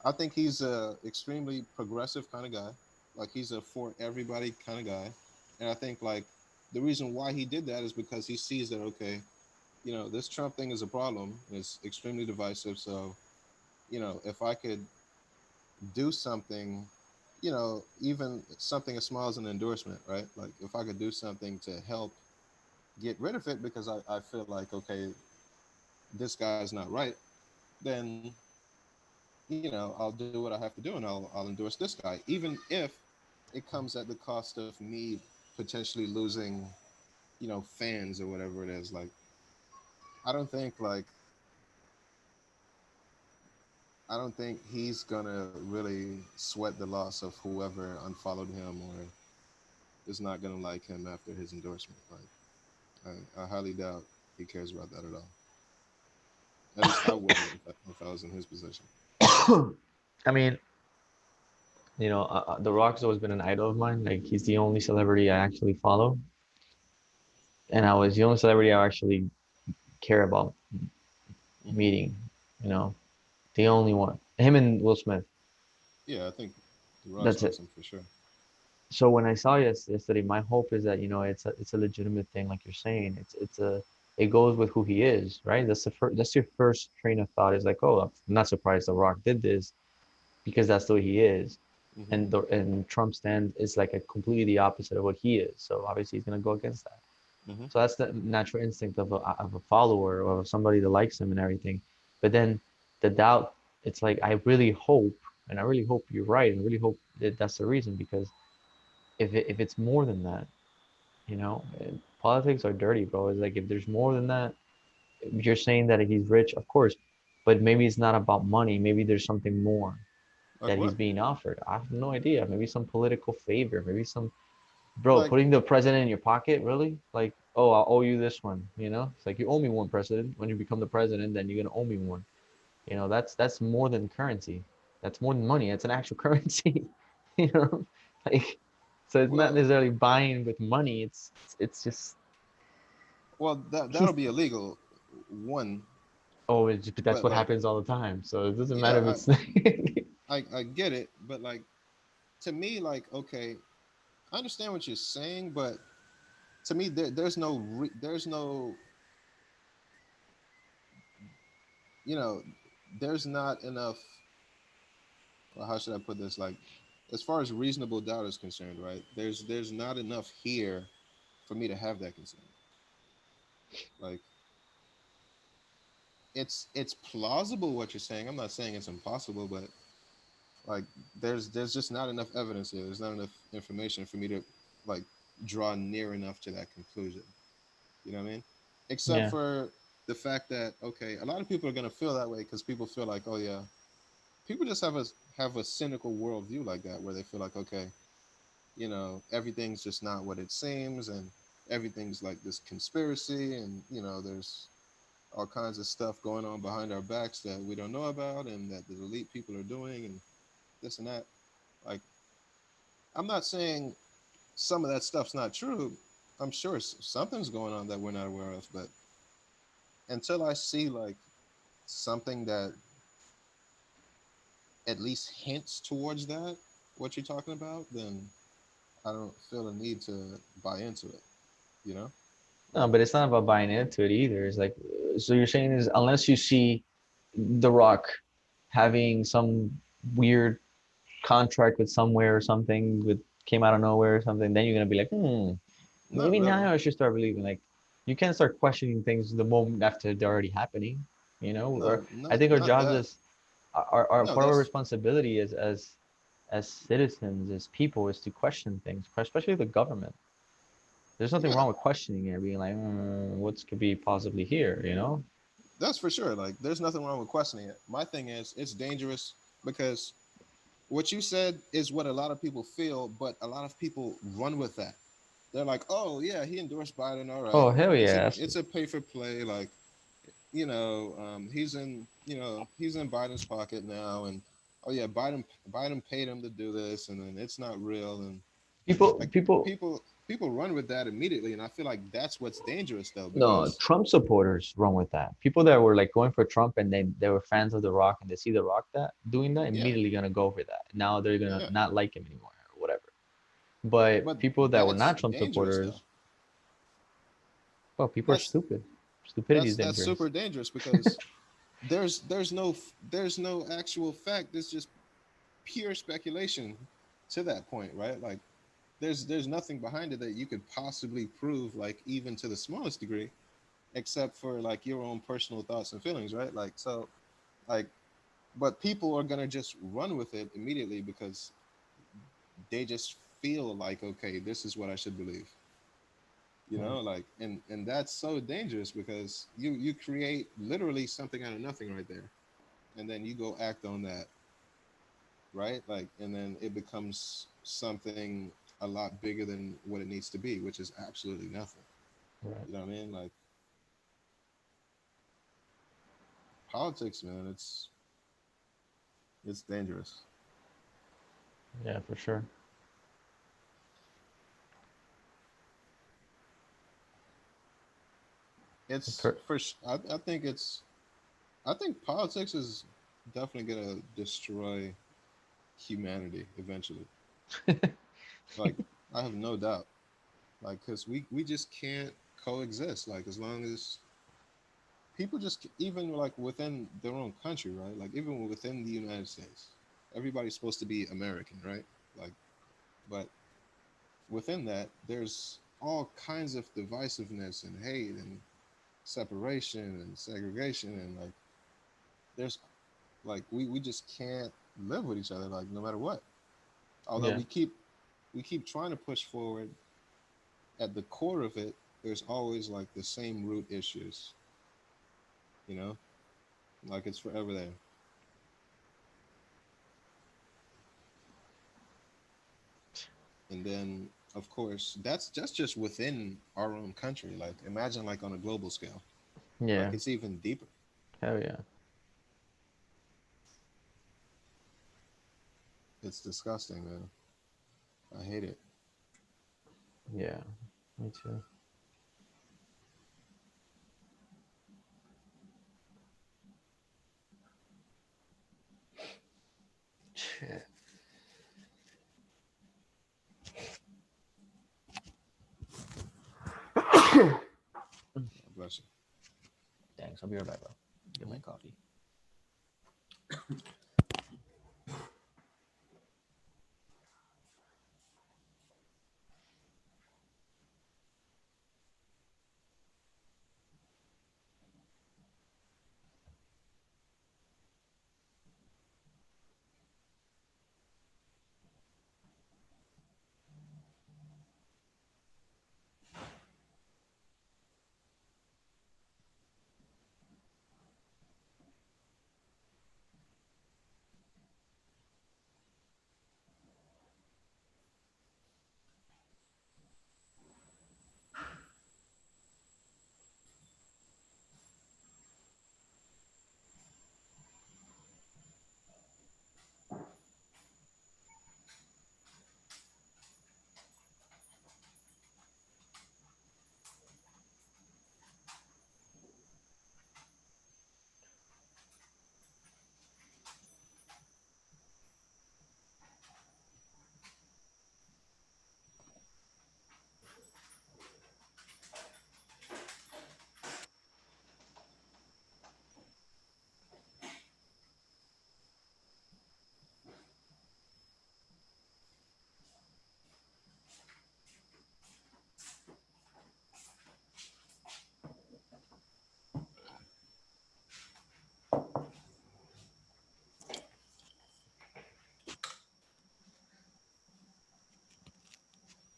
I think he's a extremely progressive kind of guy. Like he's a for everybody kind of guy, and I think like the reason why he did that is because he sees that okay, this Trump thing is a problem. It's extremely divisive. So if I could do something, even something as small as an endorsement, right? Like if I could do something to help get rid of it because I feel like okay, this guy's not right, then I'll do what I have to do and I'll endorse this guy, even if it comes at the cost of me potentially losing, fans or whatever it is. Like I don't think he's gonna really sweat the loss of whoever unfollowed him or is not gonna like him after his endorsement. Like I highly doubt he cares about that at all. At least I wouldn't if I was in his position. I mean, The Rock's always been an idol of mine. Like he's the only celebrity I actually follow, and I was the only celebrity I actually care about Hmm. meeting. You know, the only one. Him and Will Smith. Yeah, I think The Rock's That's it. awesome for sure. So when I saw yesterday, my hope is that it's a legitimate thing, like you're saying. It goes with who he is, right? That's your first train of thought is like, oh, I'm not surprised The Rock did this because that's the way he is. Hmm. And Trump's stand is like a completely the opposite of what he is. So obviously he's gonna go against that. Hmm. So that's the natural instinct of a follower or of somebody that likes him and everything. But then the doubt, it's like I really hope, and I really hope you're right, and I really hope that that's the reason because if it's more than that, politics are dirty, bro. It's like if there's more than that, you're saying that he's rich, of course, but maybe it's not about money. Maybe there's something more Like that he's what? being offered. I have no idea. Maybe some political favor. Maybe some bro Like putting the president in your pocket. Really? Like, oh, I'll owe you this one. It's like you owe me one, president. When you become the president, then you're gonna owe me one. That's more than currency. That's more than money. That's an actual currency. you know, like so it's not well, necessarily buying with money. It's just that'll he's be illegal. One, that's but what like happens all the time. So it doesn't matter yeah, if it's I get it, but like to me, like okay, I understand what you're saying, but to me, there's no, you know, there's not enough. Well, how should I put this? Like, as far as reasonable doubt is concerned, right? There's not enough here for me to have that concern. Like, it's plausible what you're saying. I'm not saying it's impossible, but like there's just not enough evidence here. There's not enough information for me to like draw near enough to that conclusion. You know what I mean? Except Yeah. for the fact that okay, a lot of people are gonna feel that way because people feel like, oh yeah, people just have a cynical worldview like that where they feel like, okay, everything's just not what it seems, and everything's like this conspiracy, and there's all kinds of stuff going on behind our backs that we don't know about, and that the elite people are doing, and this and that. Like, I'm not saying some of that stuff's not true. I'm sure something's going on that we're not aware of, but until I see like something that at least hints towards that, what you're talking about, then I don't feel a need to buy into it. You know? No, but it's not about buying into it either. It's like, so you're saying is unless you see The Rock having some weird contract with somewhere or something with came out of nowhere or something, then you're gonna be like, Not maybe really. now I should start believing. Like, you can't start questioning things the moment after they're already happening. No, Or I not think our not jobs that. as our No, part of our that's responsibility as citizens, as people, is to question things, especially the government. There's nothing yeah, wrong with questioning it, being like, what could be possibly here? that's for sure. Like, there's nothing wrong with questioning it. My thing is, it's dangerous because what you said is what a lot of people feel, but a lot of people run with that. They're like, "Oh yeah, he endorsed Biden. All right, Oh, hell it's a yeah. it's a pay for play. Like, he's in Biden's pocket now, and oh yeah, Biden paid him to do this, and then it's not real, and People, like people, people run with that immediately, and I feel like that's what's dangerous though, no, because Trump supporters run with that. People that were like going for Trump and they were fans of The Rock and they see The Rock that doing that, yeah, immediately gonna go for that. Now they're gonna yeah, not like him anymore or whatever. But but people that were that's not Trump dangerous though. supporters, well, people are That's stupid. Stupidity is that's dangerous. super dangerous because there's no actual fact. It's just pure speculation to that point, right? Like there's nothing behind it that you could possibly prove, like even to the smallest degree, except for like your own personal thoughts and feelings, right? Like so, like, but people are gonna just run with it immediately because they just feel like, okay, this is what I should believe. Like, and that's so dangerous because you create literally something out of nothing right there, and then you go act on that, right? Like, and then it becomes something a lot bigger than what it needs to be, which is absolutely nothing. Right. You know what I mean? Like, politics, man, it's dangerous. Yeah, for sure. It's Per- I think I think politics is definitely gonna destroy humanity eventually. Like, I have no doubt. Like, because we just can't coexist. Like, as long as people just even like within their own country, right? Like, even within the United States, everybody's supposed to be American, right? Like, but within that, there's all kinds of divisiveness and hate and separation and segregation, and like there's like we just can't live with each other, like, no matter what. Although yeah. we keep trying to push forward, at the core of it, there's always like the same root issues, you know? Like, it's forever there. And then of course that's just within our own country. Like, imagine like on a global scale. Like, Yeah. it's even deeper. Hell yeah. It's disgusting, man. I hate it. Yeah. Me too. Shit. Bless Thanks. I'll be right back, bro. Get you. my Mhm. coffee.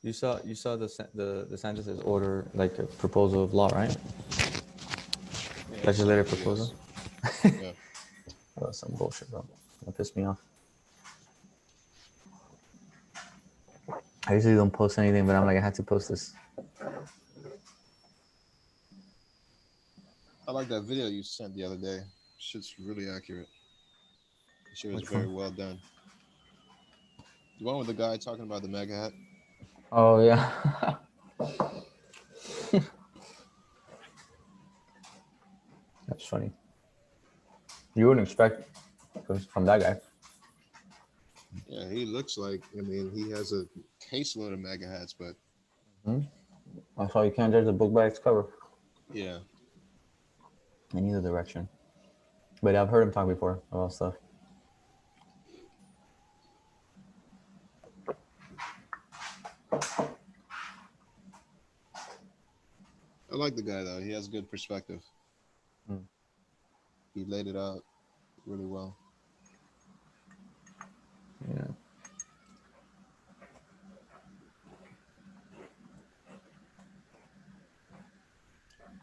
You saw the Sanchez's order, like a proposal of law, right? Yeah, I saw Legislative the videos. proposal. Yeah. That was some bullshit, bro. That pissed me off. I usually don't post anything, but I'm like, I had to post this. I like that video you sent the other day. Shit's really accurate. Shit was Which very one? well done. The one with the guy talking about the mega hat. Oh yeah. That's funny. You wouldn't expect from that guy. Yeah, he looks like, I mean, he has a caseload of mega hats, but That's why you can't judge a book by its cover yeah. in either direction. But I've heard him talk before about stuff. I like the guy though. He has good perspective. Mm. He laid it out really well. Yeah.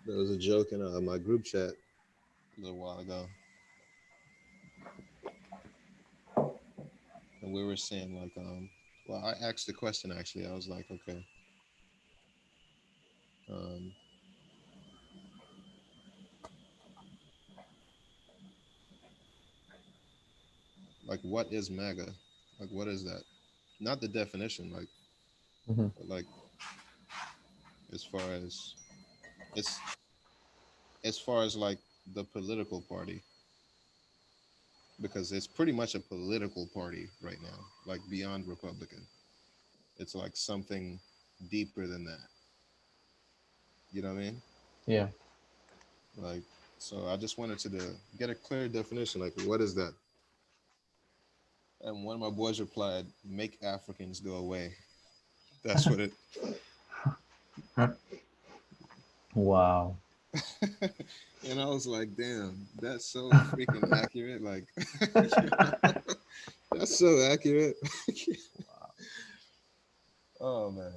There was a joke in my group chat a little while ago, and we were saying like, well, I asked the question actually. I was like, okay, um, like what is MAGA? Like what is that? Not the definition, like, Mm-hmm. but like as far as it's as far as like the political party, because it's pretty much a political party right now, like beyond Republican. It's like something deeper than that. You know what I mean? Yeah. Like, so I just wanted to get a clear definition. Like, what is that? And one of my boys replied, "Make Africans go away." That's what it. Wow. And I was like, "Damn, that's so freaking accurate!" Like, that's so accurate. Oh man.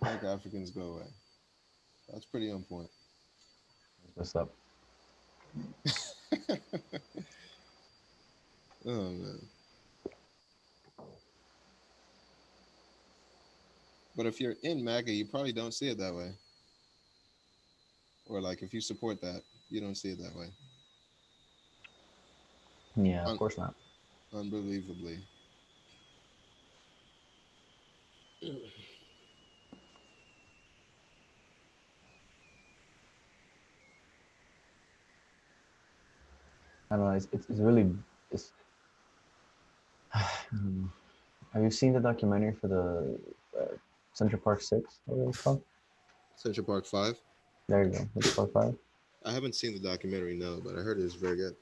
Make Africans go away. That's pretty on point. What's up? Oh man. But if you're in MAGA, you probably don't see it that way. Or like if you support that, you don't see it that way. Yeah, of Un- course not. unbelievably. I don't know. It's really. It's. Have you seen the documentary for the Central Park Six? What it's called? Central Park 5. There you go. It's called Five. I haven't seen the documentary, no, but I heard it's very good.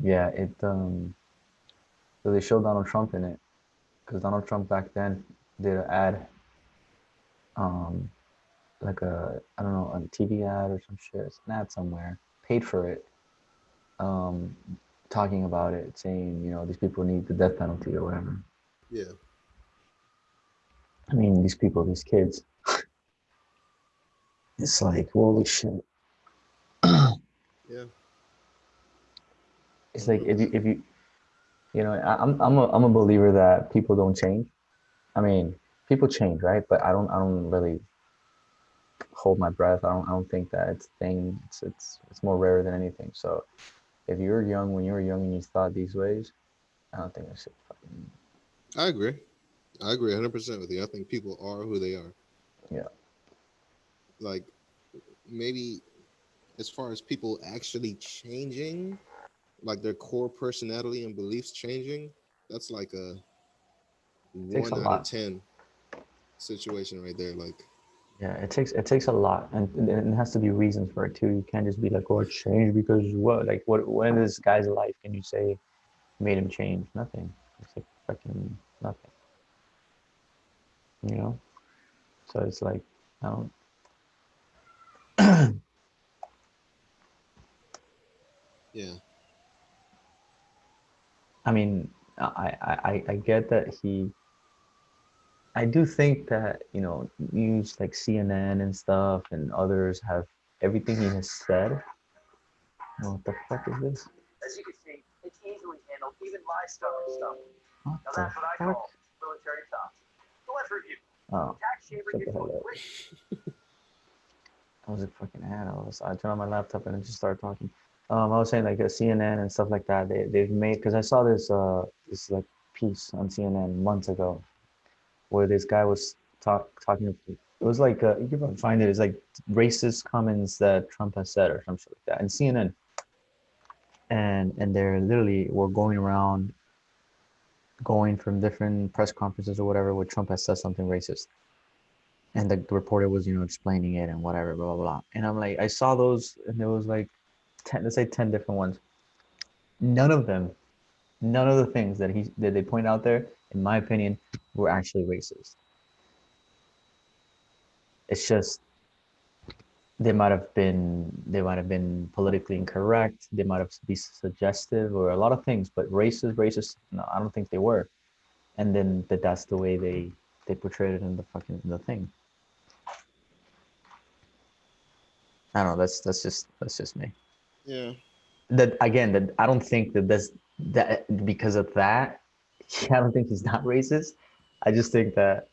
Yeah. So they showed Donald Trump in it because Donald Trump back then did an ad, um, like I don't know, a TV ad or some shit. It's an ad somewhere. Paid for it. Um, talking about it, saying these people need the death penalty or whatever. Yeah. I mean, these people, these kids. It's like holy shit. Yeah. It's I don't like know, man. if you I'm a believer that people don't change. I mean, people change, right? But I don't really hold my breath. I don't think that it's a thing. It's more rare than anything. So if you were young when you were young and you thought these ways, I don't think that shit fucking. I agree. I agree 100% with you. I think people are who they are. Yeah. Like, maybe as far as people actually changing, like their core personality and beliefs changing, that's like a It takes a 1 out of lot. 10 situation right there. Like, Yeah, it takes a lot, and it has to be reasons for it too. You can't just be like, "Oh, it changed because what?" Like, what? When in this guy's life can you say made him change? Nothing. It's like fucking nothing. You know. So it's I don't. Yeah. I mean, I get that I do think that, news like CNN and stuff and others have everything he has said. Oh, what the fuck is this? As you can see, it's easily handled, even my stomach stuff. What now the that's what I fuck? Call military top. So let's review. Oh, shut the hell up. I was a fucking ad. I turned on my laptop and I just started talking. I was saying like CNN and stuff like that. They've made because I saw this like piece on CNN months ago where this guy was talking. It was like you can probably find it. It's like racist comments that Trump has said or some shit like that. And CNN and they're literally were going around, going from different press conferences or whatever where Trump has said something racist, and the reporter was explaining it and whatever blah blah blah. And I'm like, I saw those and there was like 10, let's say 10 different ones. None of them, none of the things that they point out there, in my opinion, were actually racist. It's just they might have been politically incorrect. They might have been suggestive or a lot of things, but racist. No, I don't think they were. And then that's the way they portrayed it in the thing. I don't know. That's just me. Yeah. That again, that I don't think that because of that. I don't think he's not racist. I just think that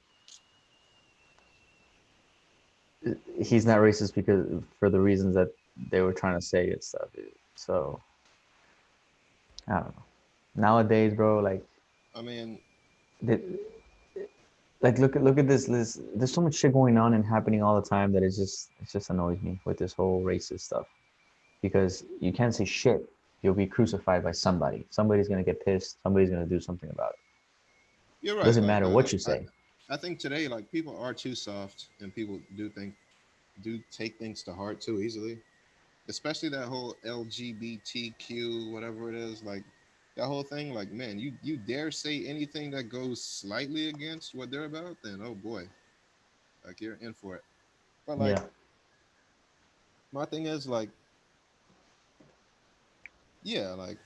he's not racist because for the reasons that they were trying to say and stuff. So I don't know. Nowadays, bro, I mean, the, look at this list. There's so much shit going on and happening all the time that it just annoys me with this whole racist stuff because you can't say shit. You'll be crucified by somebody. Somebody's gonna get pissed. Somebody's gonna do something about it. you're right. Doesn't Like, matter what you say. I think today, like, people are too soft, and people do take things to heart too easily. Especially that whole LGBTQ, whatever it is, like that whole thing. Like, man, you dare say anything that goes slightly against what they're about, then oh boy, like you're in for it. But like, Yeah. my thing is like, yeah, like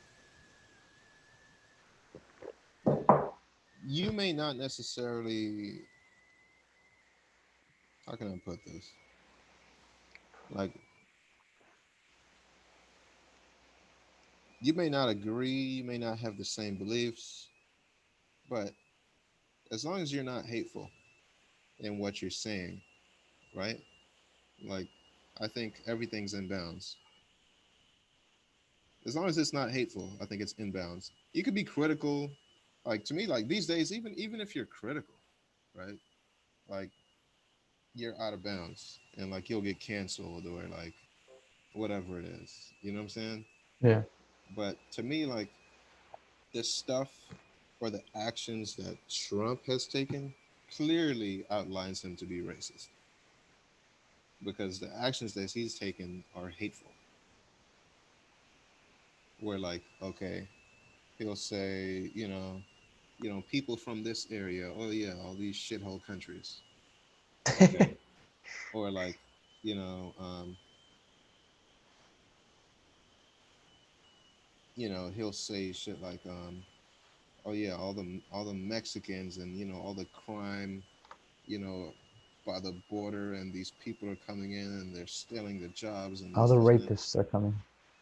you may not necessarily. How can I put this? Like, you may not agree, you may not have the same beliefs, but as long as you're not hateful in what you're saying, right? Like, I think everything's in bounds. As long as it's not hateful, I think it's in bounds. You could be critical, like to me, like these days, even if you're critical, right? Like you're out of bounds, and like you'll get canceled or like whatever it is. You know what I'm saying? Yeah. But to me, like the stuff or the actions that Trump has taken clearly outlines him to be racist because the actions that he's taken are hateful. Where like, okay, he'll say, people from this area. Oh yeah, all these shithole countries. Okay, or like, you know, um, he'll say shit like, oh yeah, all the Mexicans and all the crime, you know, by the border, and these people are coming in and they're stealing the jobs and All the this and that. rapists are coming.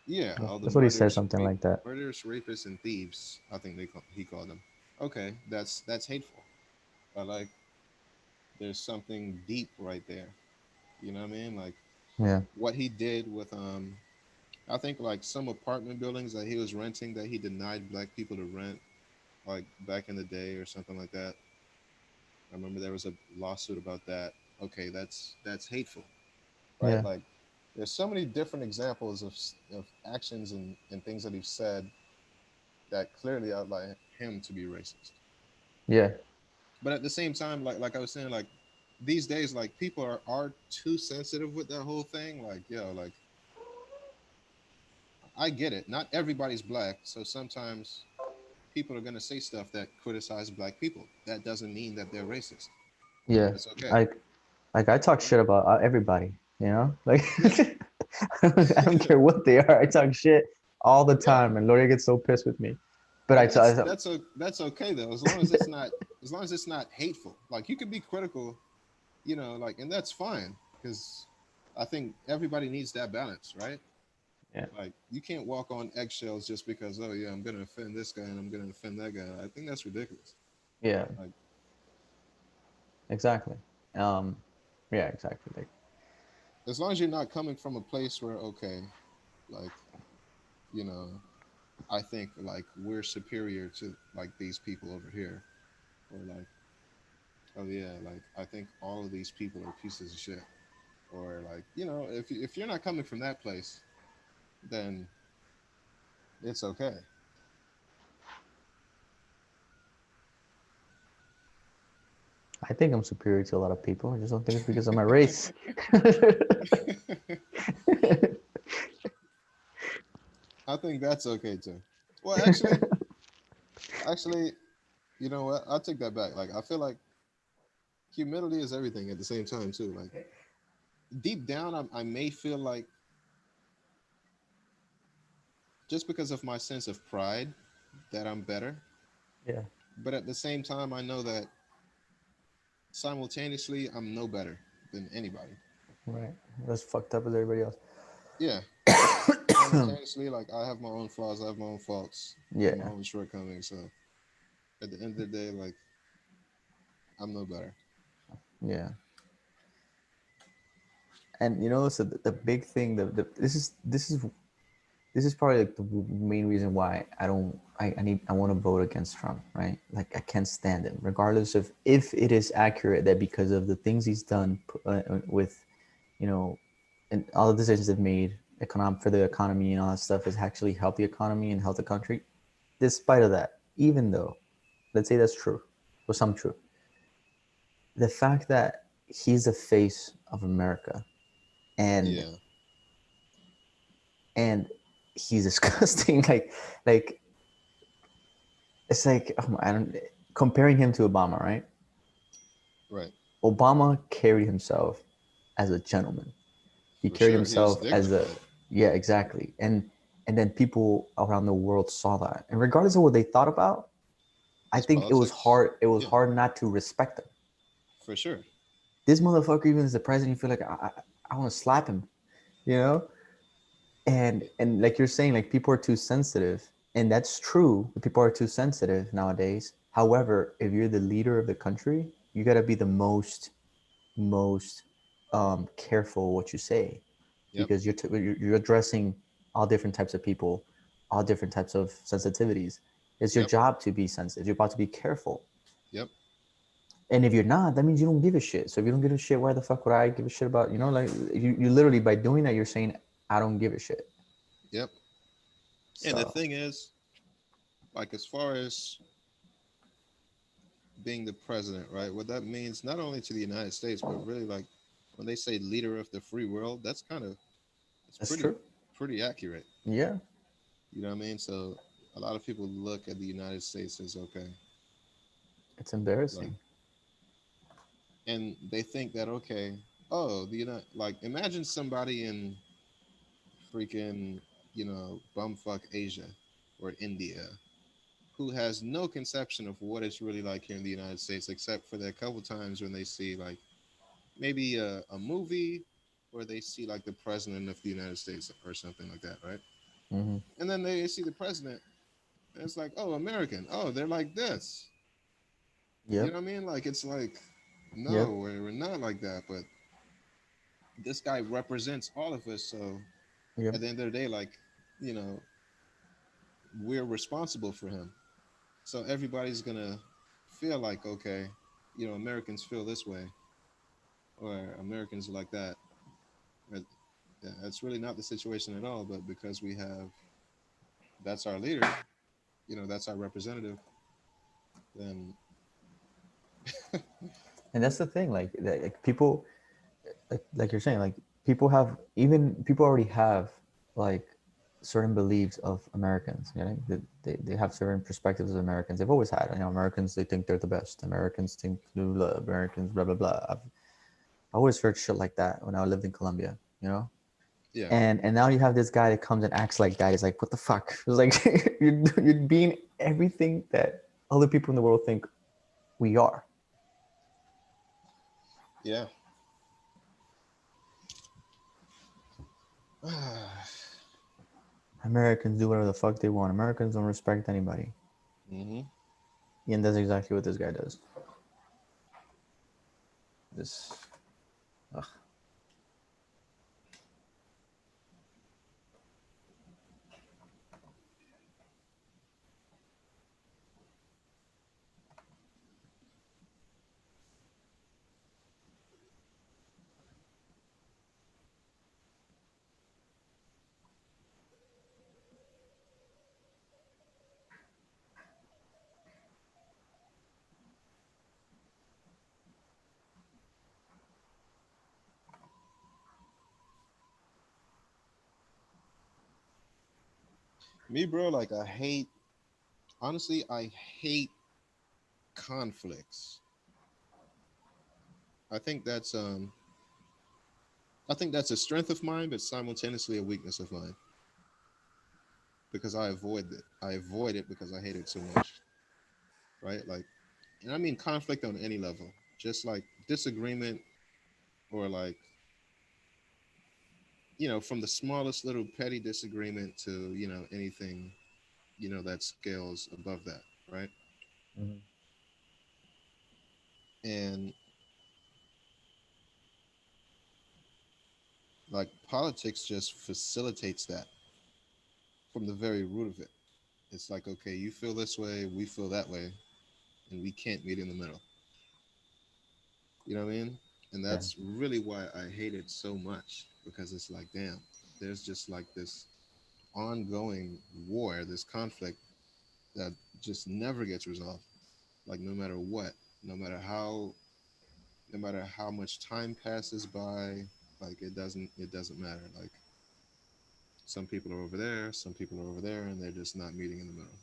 Yeah, all the That's what he said, something like that. murderers, rapists, and thieves. I think he called them. Okay, that's hateful. But like, there's something deep right there. You know what I mean? Like Yeah. what he did with I think like some apartment buildings that he was renting that he denied black people to rent, like back in the day or something like that. I remember there was a lawsuit about that. Okay, that's hateful, right? Yeah. Like there's so many different examples of actions and things that he's said that clearly outline him to be racist. Yeah. But at the same time, like I was saying, like these days, like people are too sensitive with that whole thing. Like, like I get it. Not everybody's black, so sometimes people are gonna say stuff that criticize black people. That doesn't mean that they're racist. Yeah. That's okay. I I talk shit about everybody, Yeah. I don't care what they are. I talk shit. all the Yeah, time, and Loria gets so pissed with me. But but I that's okay though, as long as it's not, as long as it's not hateful. Like you can be critical, you know, like, and that's fine because I think everybody needs that balance, right? yeah, Like you can't walk on eggshells just because, oh yeah, I'm gonna offend this guy and I'm gonna offend that guy. I think that's ridiculous. yeah, Like exactly. Um, yeah, exactly. Like, as long as you're not coming from a place where, okay, like, you know, I think like we're superior to like these people over here, or like, oh yeah, like I think all of these people are pieces of shit, or like, you know, if you're not coming from that place, then it's okay. I think I'm superior to a lot of people. I just don't think it's because of my race. I think that's okay too. Well, actually, you know what? I'll take that back. Like I feel like humility is everything at the same time too. Like deep down, I may feel like just because of my sense of pride that I'm better, Yeah, but at the same time, I know that simultaneously I'm no better than anybody. right. That's fucked up as everybody else. Yeah, simultaneously, like I have my own flaws, I have my own faults, and my Yeah, own shortcomings. So at the end of the day, like I'm no better. yeah. And you know, so the big thing, this is probably like the main reason why I want to vote against Trump, right? Like I can't stand him, regardless of if it is accurate that because of the things he's done with, you know, and all the decisions they've made economic for the economy and all that stuff has actually helped the economy and helped the country. Despite of that, even though, let's say that's true, or some true, the fact that he's the face of America and Yeah, and he's disgusting, like it's like I don't comparing him to Obama, right? right. Obama carried himself as a gentleman. He For carried sure, he was himself as a dignified. yeah, exactly. And then people around the world saw that. And regardless of what they thought about, I His think it was politics. Yeah, hard not to respect him. for sure. This motherfucker, even as the president, you feel like I want to slap him, you know? And like you're saying, like people are too sensitive. And that's true. People are too sensitive nowadays. However, if you're the leader of the country, you gotta be the most careful what you say, Yep, because you're addressing all different types of people, all different types of sensitivities. It's your yep, job to be sensitive. You're about to be careful. yep, And if you're not, that means you don't give a shit. So if you don't give a shit, why the fuck would I give a shit about, like you literally by doing that, you're saying, I don't give a shit. yep. And the So thing is, like as far as being the president, right? What that means not only to the United States, but really like when they say leader of the free world, that's kind of it's that's true. pretty accurate. Yeah. You know what I mean? So a lot of people look at the United States as okay, It's like, embarrassing. and they think that okay, oh, the United, like imagine somebody in freaking, you know, bumfuck Asia or India who has no conception of what it's really like here in the United States, except for the couple times when they see like maybe a movie where they see like the president of the United States or something like that, right? Hmm. And then they see the president, and it's like, oh, American, oh, they're like this. You Yep. know what I mean? Like it's like, no, Yep. we're not like that. But this guy represents all of us, so Yep. at the end of the day, like, you know, we're responsible for him. So everybody's gonna feel like, okay, you know, Americans feel this way, or Americans are like that. But yeah, that's really not the situation at all. But because we have that's our leader, you know, that's our representative, then And that's the thing, like people, like you're saying, like people already have like certain beliefs of Americans. You know, they have certain perspectives of Americans. They've always had. Americans, they think they're the best. Americans think blah, blah, Americans blah blah blah. I always heard shit like that when I lived in Colombia. You know, Yeah. And now you have this guy that comes and acts like that. It's like, what the fuck? It's like you're being everything that other people in the world think we are. Yeah. Americans do whatever the fuck they want. Americans don't respect anybody. Mm-hmm. And that's exactly what this guy does. This. Ugh. Me, bro, like honestly, I hate conflicts. I think that's um I think that's a strength of mine, but simultaneously a weakness of mine because I avoid it. I avoid it because I hate it so much, right? Like, and I mean conflict on any level, just like disagreement or like, from the smallest little petty disagreement to, anything, that scales above that, right? Mhm. And like politics just facilitates that from the very root of it. It's like, okay, you feel this way, we feel that way, and we can't meet in the middle. You know what I mean? And Yeah. that's really why I hate it so much because it's like, damn, there's just like this ongoing war, this conflict that just never gets resolved. Like no matter what, no matter how, no matter how much time passes by, like it doesn't matter. Like some people are over there, some people are over there, and they're just not meeting in the middle.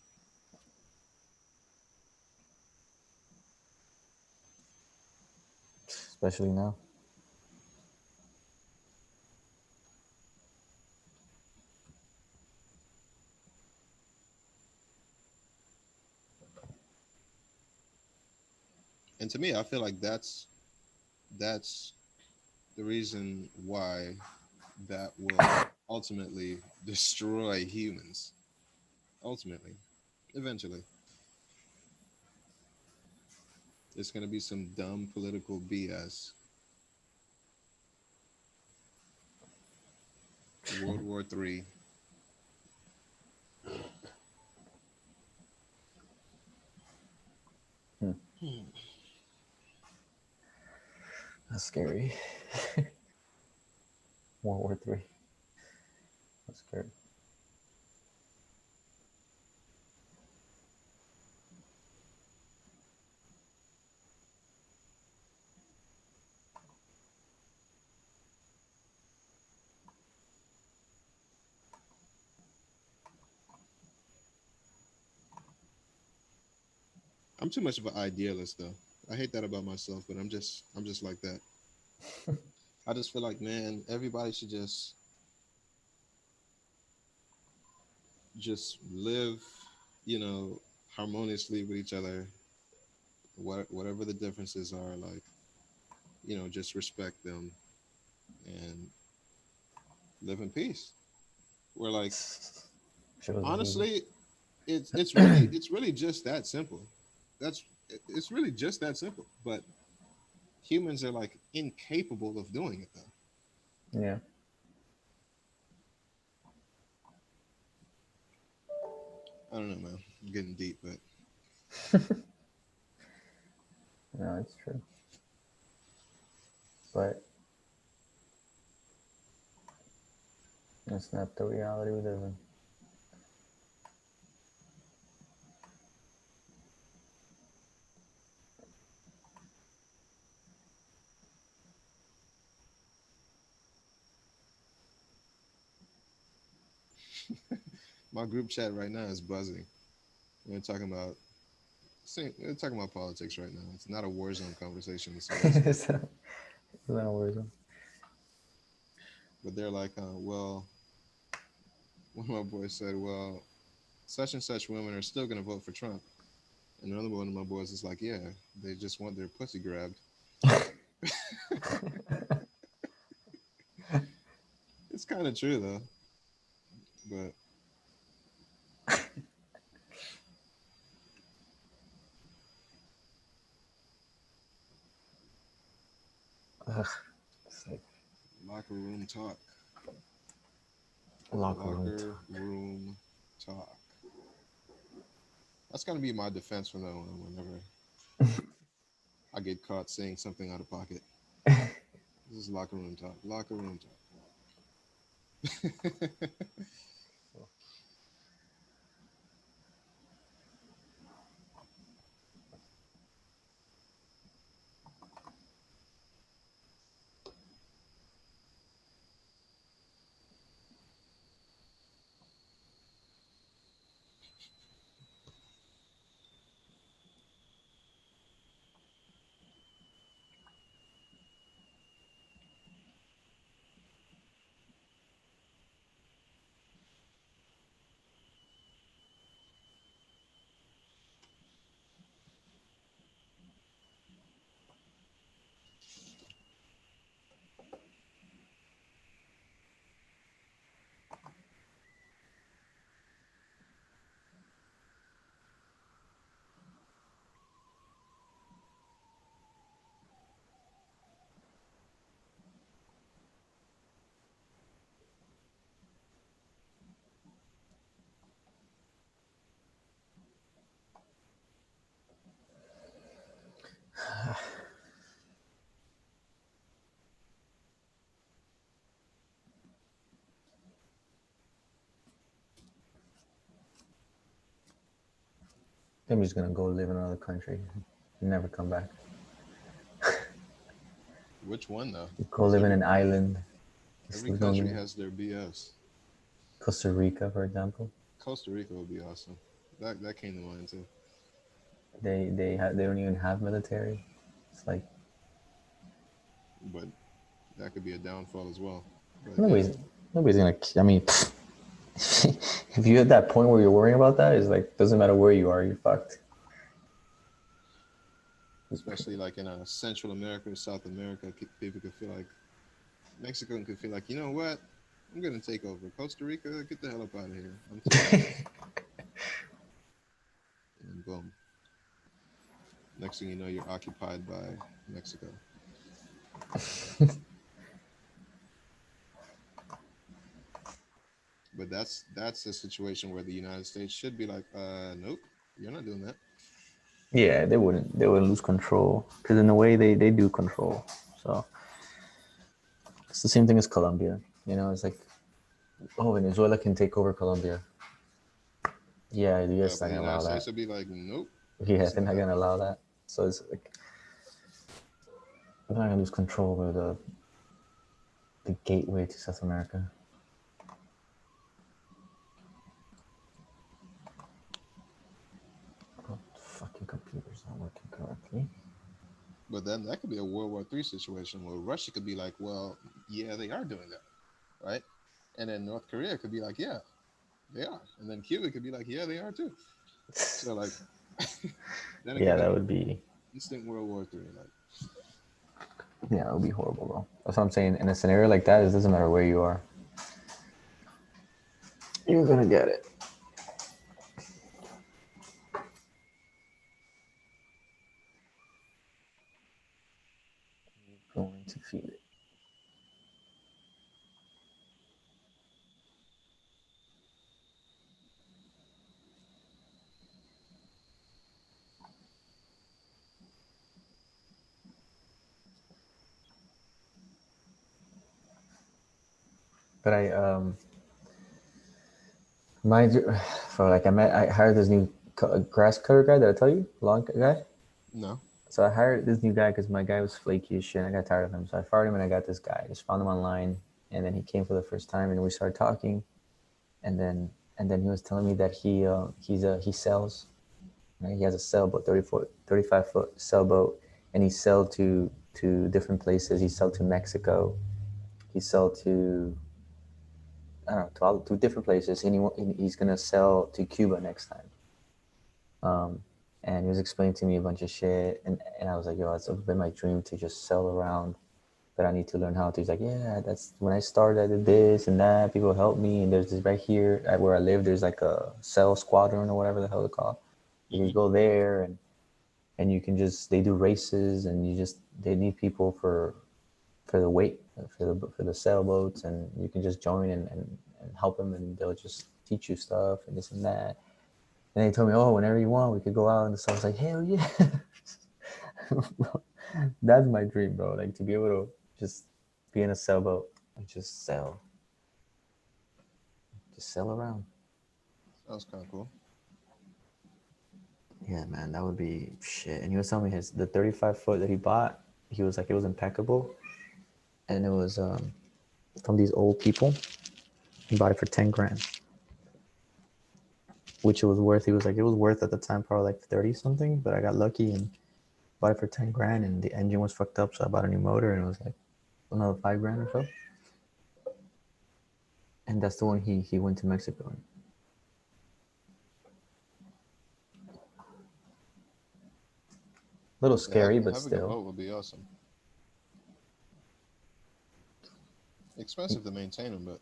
Especially now. And to me, I feel like that's the reason why that will ultimately destroy humans. Ultimately, eventually, it's gonna be some dumb political BS. World War III. Hmm. Hmm. That's scary. World War III. That's scary. I'm too much of an idealist, though. I hate that about myself, but I'm just like that. I just feel like, man, everybody should just live, you know, harmoniously with each other. Whatever the differences are, like, just respect them and live in peace. We're like, Shows us easy. honestly, it's really just that simple. That's it's really just that simple. But humans are like incapable of doing it though. Yeah. I don't know, man. I'm getting deep, but No, it's true. But that's not the reality we live in. my group chat right now is buzzing. We're talking about we're talking about politics right now. It's not a war zone conversation. It's a nice one. It's not a worrisome. but they're like, well, one of my boys said, well, such and such women are still gonna vote for Trump, and another one of my boys is like, yeah, they just want their pussy grabbed. It's kind of true though, but Ugh, it's like locker room talk. locker room. Locker room talk. That's gonna be my defense from now on. Whenever I get caught saying something out of pocket, this is locker room talk. Locker room talk. I'm just gonna go live in another country, and never come back. Which one though? Go live in an island. Every Just country live has their BS. Costa Rica, for example. Costa Rica would be awesome. That came to mind too. They don't even have military. It's like But that could be a downfall as well. But yeah, nobody's gonna. I mean, if you're at that point where you're worrying about that, it's like doesn't matter where you are, you're fucked. especially like in Central America or South America, people could feel like Mexico could feel like, you know what? I'm gonna take over Costa Rica. Get the hell up out of here. I'm taking and boom. Next thing you know, you're occupied by Mexico. But that's a situation where the United States should be like, nope, you're not doing that. Yeah, they wouldn't. They would lose control because in a way they do control. So it's the same thing as Colombia. You know, it's like, oh, Venezuela can take over Colombia. Yeah, the Yeah, U.S. but not the gonna United allow that. States would be like, nope, Yeah, it's they're not not gonna happening. allow that. So it's like they're not gonna lose control over the gateway to South America. Oh, fucking computer's not working correctly. But then that could be a World War III situation where Russia could be like, well, yeah, they are doing that, right? And then North Korea could be like, yeah, they are. And then Cuba could be like, yeah, they are too. So like, then it could Yeah, be that like would be instant World War III. Like, yeah, that would be horrible, bro. That's what I'm saying. In a scenario like that, it doesn't matter where you are. You're gonna get it. Going to feel it. But mind you, for like I hired this new grass cutter guy. Did I tell you? Lawn guy. no, So I hired this new guy because my guy was flaky as shit. And I got tired of him, so I fired him and I got this guy. I just found him online, and then he came for the first time, and we started talking, and then he was telling me that he sells. Right? He has a sailboat, 30-foot, 35-foot sailboat, and he sell to different places. He sell to Mexico, he sell to, I don't know, to different places, and he's gonna sell to Cuba next time. And he was explaining to me a bunch of shit, and I was like, yo, it's been my dream to just sell around, but I need to learn how to. He's like, yeah, that's when I started. I did this and that. People helped me, and there's this right here at where I live. There's like a sell squadron or whatever the hell it's called. You can go there, and you can just, they do races, and they need people for the weight, for the sailboats, and you can just join and help them, and they'll just teach you stuff and this and that. And they told me, oh, whenever you want, we could go out and stuff. I was like, hell yeah. That's my dream, bro. Like to be able to just be in a sailboat and just sail around. Sounds kind of cool. Yeah, man, that would be shit. And he was telling me the 35-foot that he bought, he was like, it was impeccable, and it was from these old people. He bought it for 10 grand, which it was worth. He was like, it was worth at the time probably like 30 something, but I got lucky and bought it for 10 grand, and the engine was fucked up, so I bought a new motor, and it was like another 5 grand or so. And that's the one he went to Mexico in. A little scary, Yeah, but having a still. boat would be awesome. Expensive to maintain them, but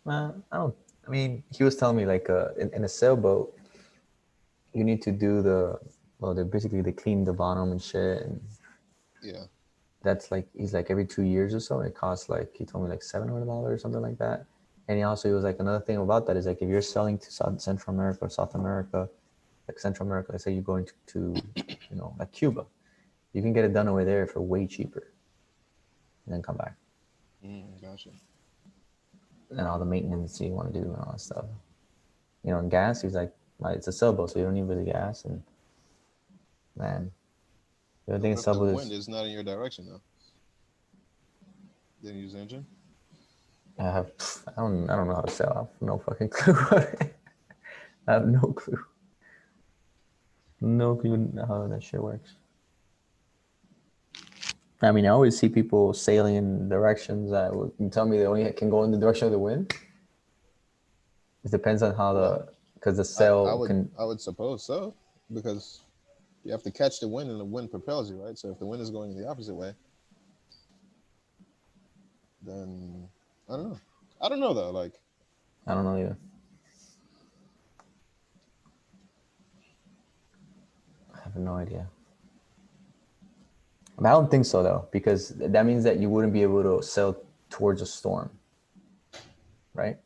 I don't. I mean, he was telling me like in a sailboat, you need to do they clean the bottom and shit, and yeah. that's like, he's like every 2 years or so. It costs like, he told me like $700 or something like that. And he was like, another thing about that is like, if you're selling to Central America or South America, like Central America, let's say you're going to like Cuba, you can get it done over there for way cheaper, and then come back, Gotcha. and all the maintenance you want to do and all that stuff. And gas, he's like, it's a sailboat, so you don't need really gas. And man, the other thing in What if the sailboat wind is is not in your direction though? Then use engine. I don't know how to sail. I have no fucking clue. I have no clue. No clue how that shit works. I mean, I always see people sailing in directions that you tell me they only can go in the direction of the wind. It depends on how because the sail can. I would suppose so, because you have to catch the wind and the wind propels you, right? So if the wind is going the opposite way, then I don't know. I don't know though. Like, I don't know either. I have no idea. I don't think so though, because that means that you wouldn't be able to sail towards a storm, right?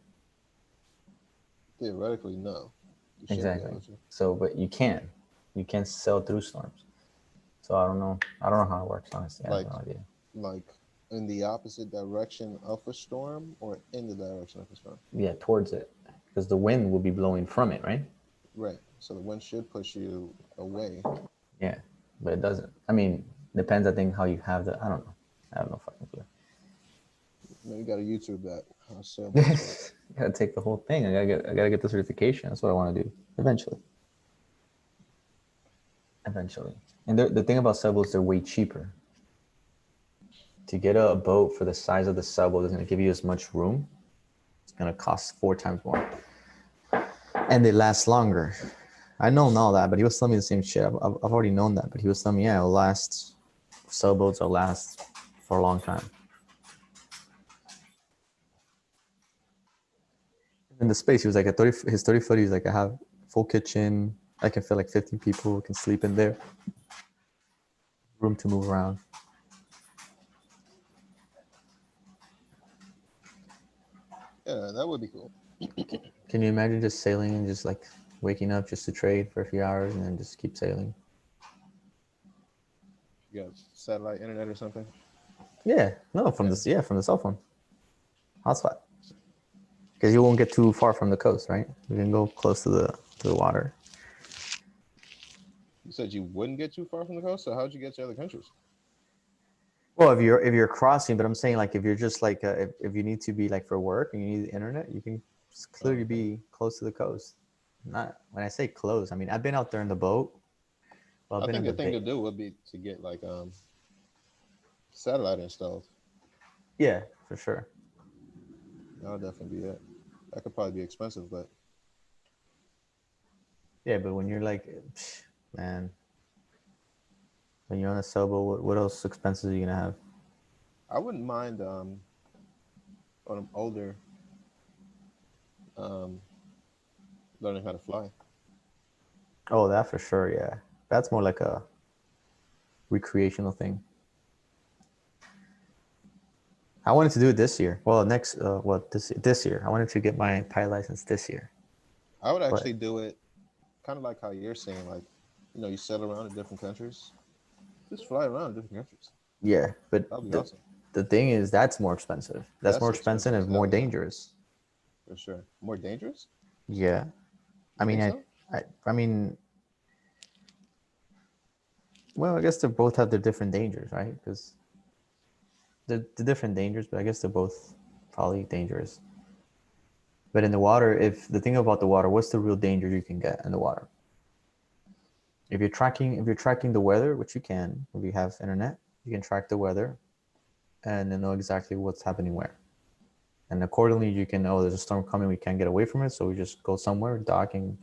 theoretically, no. You shouldn't be Exactly. able to. So, but you can sail through storms. So I don't know how it works, honestly. I have no idea. Like in the opposite direction of a storm, or in the direction of a storm. Yeah, towards it, because the wind will be blowing from it, right? Right. So the wind should push you away. Yeah, but it doesn't. I mean, depends. I think how you have the. I don't know. I have no fucking clue. You got to YouTube that. How sailboats work. I gotta take the whole thing. I gotta get the certification. That's what I want to do eventually. Eventually, and the thing about sailboats, they're way cheaper. To get a boat for the size of the sailboat is going to give you as much room. It's going to cost 4 times more, and they last longer. I know all that, but he was telling me the same shit. I've already known that, but he was telling me, yeah, it'll last. Sailboats will last for a long time. In the space, he was like, his 30 foot, he's like, I have full kitchen. I can fit like 15 people, can sleep in there. Room to move around. Yeah, that would be cool. Can you imagine just sailing and just like waking up just to trade for a few hours and then just keep sailing? You got satellite internet or something? Yeah, no, from the cell phone. Hotspot. Because you won't get too far from the coast, right? You can go close to the water. You said you wouldn't get too far from the coast, so how'd you get to other countries? Well, if you're crossing, but I'm saying like if you're just like if you need to be like for work and you need the internet, you can clearly be close to the coast. Not when I say close, I mean I've been out there in the boat, Well, I've I been think in the the thing to Bay. do would be to get like satellite installed. Yeah, for sure. That would definitely be it. That could probably be expensive, but Yeah, but when you're like, man, when you're on a sailboat, what else expenses are you gonna have? I wouldn't mind on an older um learning how to fly. Oh, that for sure. Yeah, that's more like a recreational thing. I wanted to do it this year. Well, next, what this year? I wanted to get my pilot license this year. I would But actually do it kind of like how you're saying, like, you settle around in different countries. Just fly around in different countries. yeah, but That'd be the awesome. the thing is, that's more expensive. That's more That's expensive expensive as and more hell, yeah, dangerous. for sure. More dangerous? Yeah, I You mean, think so? I mean, well, I guess they both have their different dangers, right? Because they're different dangers, but I guess they're both probably dangerous. But in the water, if the thing about the water, what's the real danger you can get in the water? If you're tracking the weather, which you can, if you have internet, you can track the weather and then know exactly what's happening where. And accordingly, you can know there's a storm coming, we can't get away from it, so we just go somewhere, dock, and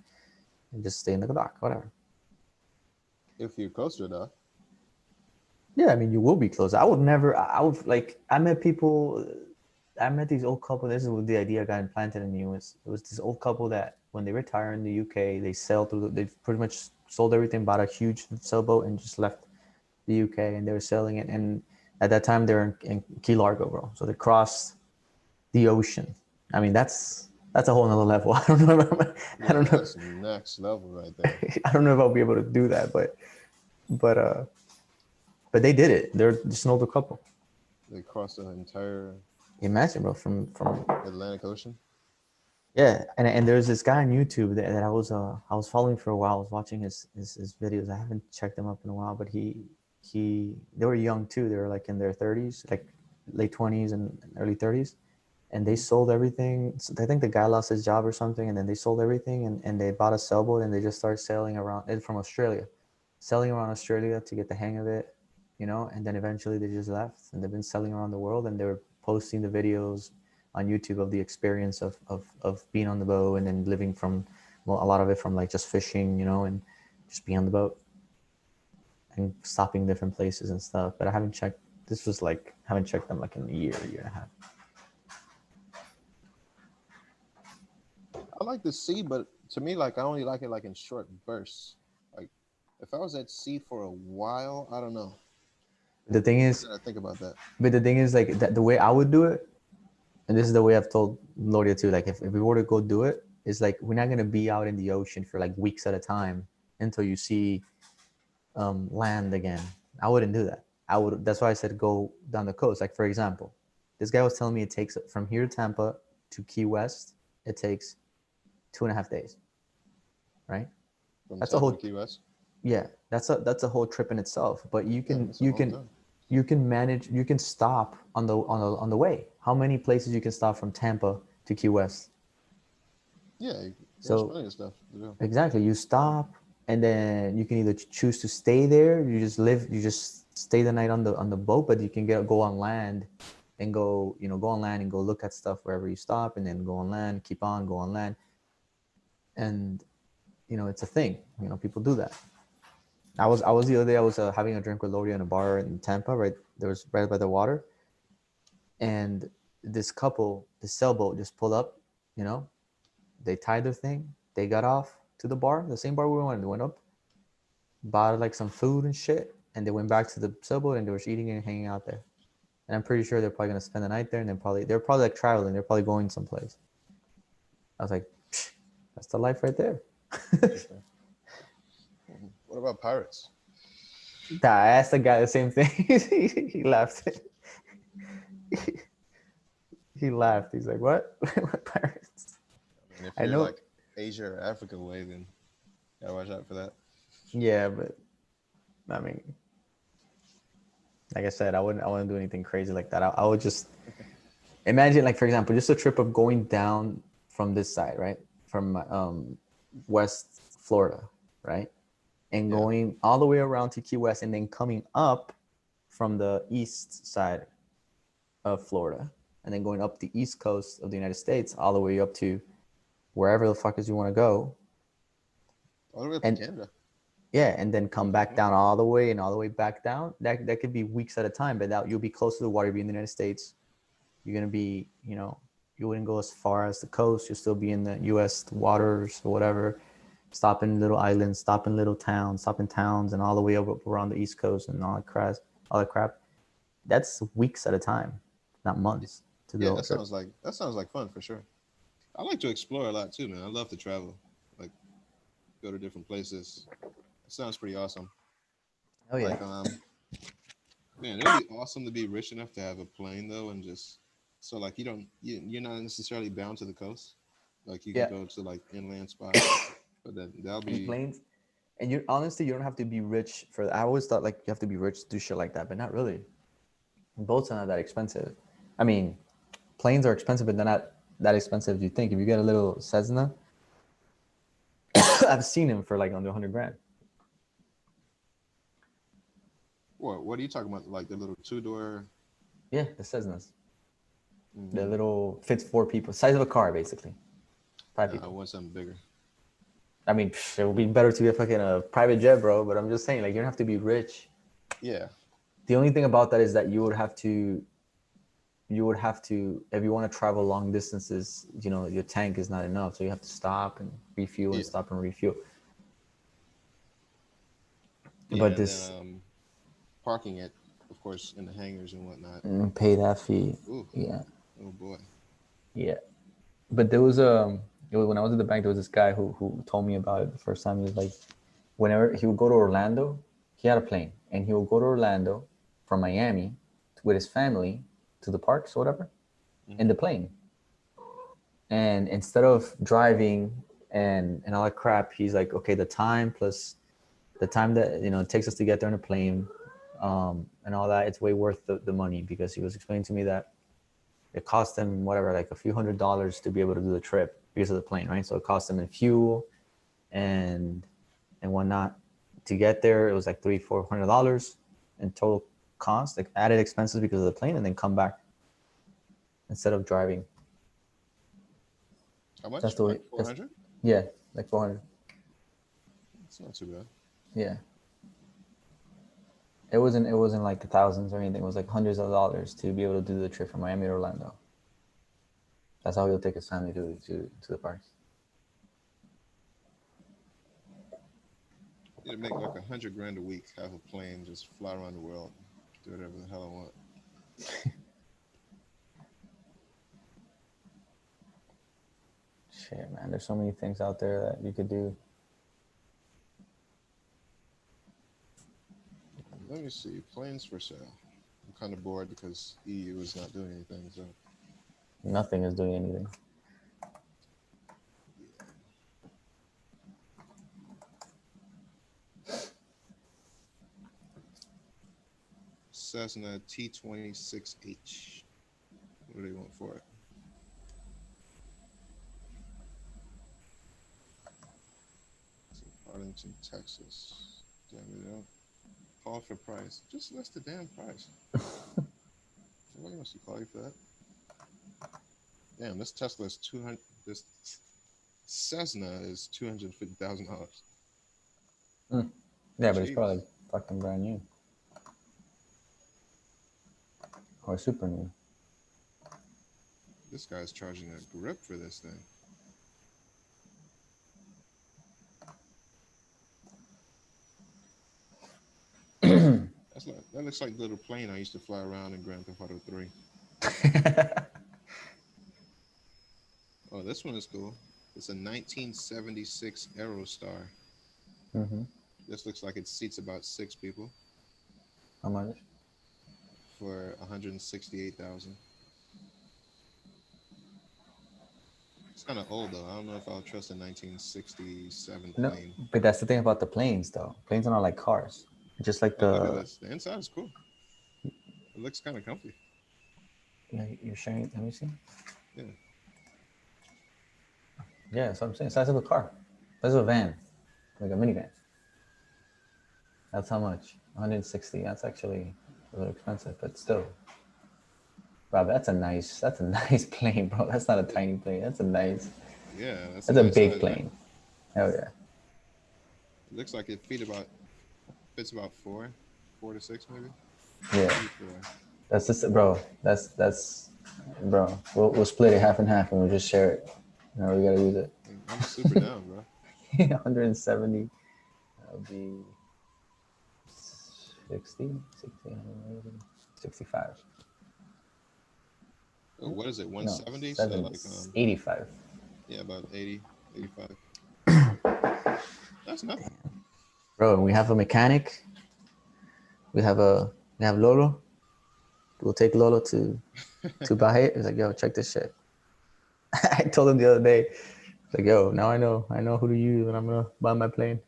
just stay in the dock, whatever. If you're closer enough. Yeah, I mean, you will be close. I would never. I would like. I met people. I met these old couple. This is what the idea got implanted in me was. It was this old couple that when they retire in the UK, they sailed through. They pretty much sold everything, bought a huge sailboat, and just left the UK. And they were sailing it. And at that time, they were in Key Largo, bro. So they crossed the ocean. I mean, that's a whole nother level. I don't know. I Yeah, don't know. that's next level right there. I don't know if I'll be able to do that, but uh, but they did it. They're just an older couple. They crossed the entire Imagine, bro, from Atlantic Ocean. yeah, and there's this guy on YouTube that I was following for a while. I was watching his videos. I haven't checked him up in a while, but he they were young too. They were like in their 30s, like late 20s and early 30s, and they sold everything. So I think the guy lost his job or something, and then they sold everything and they bought a sailboat and they just started sailing around it from Australia, sailing around Australia to get the hang of it, and then eventually they just left and they've been selling around the world and they were posting the videos on YouTube of the experience of being on the boat and then living from, well, a lot of it from like just fishing, and just being on the boat and stopping different places and stuff. But I haven't checked. This was like haven't checked them like in a year and a half. I like the sea, but to me, like I only like it like in short bursts. Like if I was at sea for a while, I don't know. The thing What is, did I think about that? but the thing is like that the way I would do it, and this is the way I've told Loria too. Like if we were to go do it, it's like we're not gonna be out in the ocean for like weeks at a time until you see land again. I wouldn't do that. I would. That's why I said go down the coast. Like for example, this guy was telling me it takes from here to Tampa to Key West. It takes 2.5 days. Right. From That's a Tampa to whole. Key West? Yeah. That's a whole trip in itself. But you Yeah, can that's a you long can time. you can manage. You can stop on the way. How many places you can stop from Tampa to Key West? Yeah, there's So plenty of stuff to do. exactly, you stop, and then you can either choose to stay there. You just stay the night on the boat, but you can go on land, and go on land and go look at stuff wherever you stop, and then go on land, keep on, go on land, and it's a thing. People do that. I was the other day. I was having a drink with Lori in a bar in Tampa, right there was right by the water, and this couple, the sailboat just pulled up. You know, they tied their thing. They got off to the bar, the same bar we went. They went up, bought like some food and shit, and they went back to the sailboat and they were eating and hanging out there. And I'm pretty sure they're probably gonna spend the night there, and they're probably like traveling. They're probably going someplace. I was like, that's the life right there. Interesting. What about pirates? I asked the guy the same thing. He laughed. He laughed. He's like, "What? What pirates?" I mean, if I you're know. like Asia or Africa way, then gotta watch out for that. Yeah, but I mean, like I said, I wouldn't do anything crazy like that. I would just imagine, like for example, just a trip of going down from this side, right, from West Florida, right, and Yeah. going all the way around to Key West and then coming up from the east side of Florida and then going up the east coast of the United States all the way up to wherever the fuck is you want to go. All the way up to And Canada. yeah, and then come Okay, back cool. down all the way and all the way back down. That could be weeks at a time, but that you'll be close to the water, you'll be in the United States. You're gonna be, you know, you wouldn't go as far as the coast. You'll still be in the U.S. waters or whatever. Stop in little islands, stop in little towns, stop in towns, and all the way up around the East Coast and all that crap. All that crap. That's weeks at a time, not months, to do Yeah, a that trip. sounds like fun for sure. I like to explore a lot too, man. I love to travel, like go to different places. It sounds pretty awesome. Oh yeah. Like, man, it would be awesome to be rich enough to have a plane though, and just so like you're not necessarily bound to the coast. Like you can Yeah. go to like inland spots, but then that'll And be planes. And you honestly, you don't have to be rich for that. I always thought like you have to be rich to do shit like that, but not really. Boats are not that expensive. I mean, planes are expensive, but they're not that expensive as you think. If you get a little Cessna, I've seen them for like under 100 grand. what are you talking about? Like the little two door. Yeah, the Cessnas. The Mm-hmm. little fits 4 people, size of a car basically, 5 I people. want something bigger. I mean, it would be better to get fucking a private jet, bro. But I'm just saying, like, you don't have to be rich. Yeah, The only thing about that is that you would have to, if you want to travel long distances, you know, your tank is not enough, so you have to stop and refuel and yeah, stop and refuel. yeah, But and then this parking it, of course, in the hangars and whatnot. pay that fee, Ooh, yeah, oh boy. yeah. But there was when I was at the bank, there was this guy who told me about it the first time. He was like, whenever he would go to Orlando, he had a plane, and he would go to Orlando from Miami with his family to the parks or whatever in Mm-hmm. the plane. And instead of driving and all that crap, he's like, okay, the time plus the time that it takes us to get there in a plane, and all that, it's way worth the money, because he was explaining to me that it cost him whatever, like a few $100s to be able to do the trip because of the plane, right? So it cost him in fuel and whatnot to get there. It was like $300-400 in total cost, like added expenses because of the plane, and then come back instead of driving. How much? That's the way. Like 400? Yeah, like 400. It's not too bad. Yeah. It wasn't like the thousands or anything. It was like hundreds of dollars to be able to do the trip from Miami to Orlando. That's how he'll take his family to the parks. It'd make like 100 grand a week. Have a plane, just fly around the world, do whatever the hell I want. Shit, man. There's so many things out there that you could do. Let me see. Planes for sale. I'm kind of bored because EU is not doing anything. So Nothing is doing anything. Cessna T26H. What do they want for it? It's in Arlington, Texas. Damn it, they don't call for price. Just list the damn price. Nobody wants to call you for that. Damn, this Tesla is 200. This Cessna is $250,000. Yeah, but it's Jeez. probably fucking brand new or super new. This guy's charging a grip for this thing. That looks like the little plane I used to fly around in Grand Theft Auto 3. Oh, this one is cool. It's a 1976 Aerostar. Mm-hmm. This looks like it seats about 6 people How much? for 168,000. It's kind of old though. I don't know if I'll trust a 1967 No, plane. but that's the thing about the planes, though. Planes are not like cars. Just like Oh, look at the. this. The inside is cool. It looks kind of comfy. Yeah, you're sharing. Let me see. Yeah. Yeah, that's what I'm saying. Size of a car. Size of a van, like a minivan. That's how much? 160. That's actually a little expensive, but still. Wow, that's a nice plane, bro. That's not a tiny plane. Yeah, that's a That's a nice big size, right? plane. Hell yeah. It looks like it fits about 4 to 6 maybe. Yeah. Maybe 4. That's just, bro. Bro. We'll split it half and half, and we'll just share it. No, we gotta use it. I'm super down, bro. 170. That'll be 60, 60, 65. Oh, what is it? No, 170. So 7, like 85. yeah, about 80, 85. That's nothing. Bro, and we have a mechanic. We have Lolo. We'll take Lolo to buy it. He's like, yo, check this shit. I told him the other day, like, yo, now I know who to use when I'm gonna buy my plane.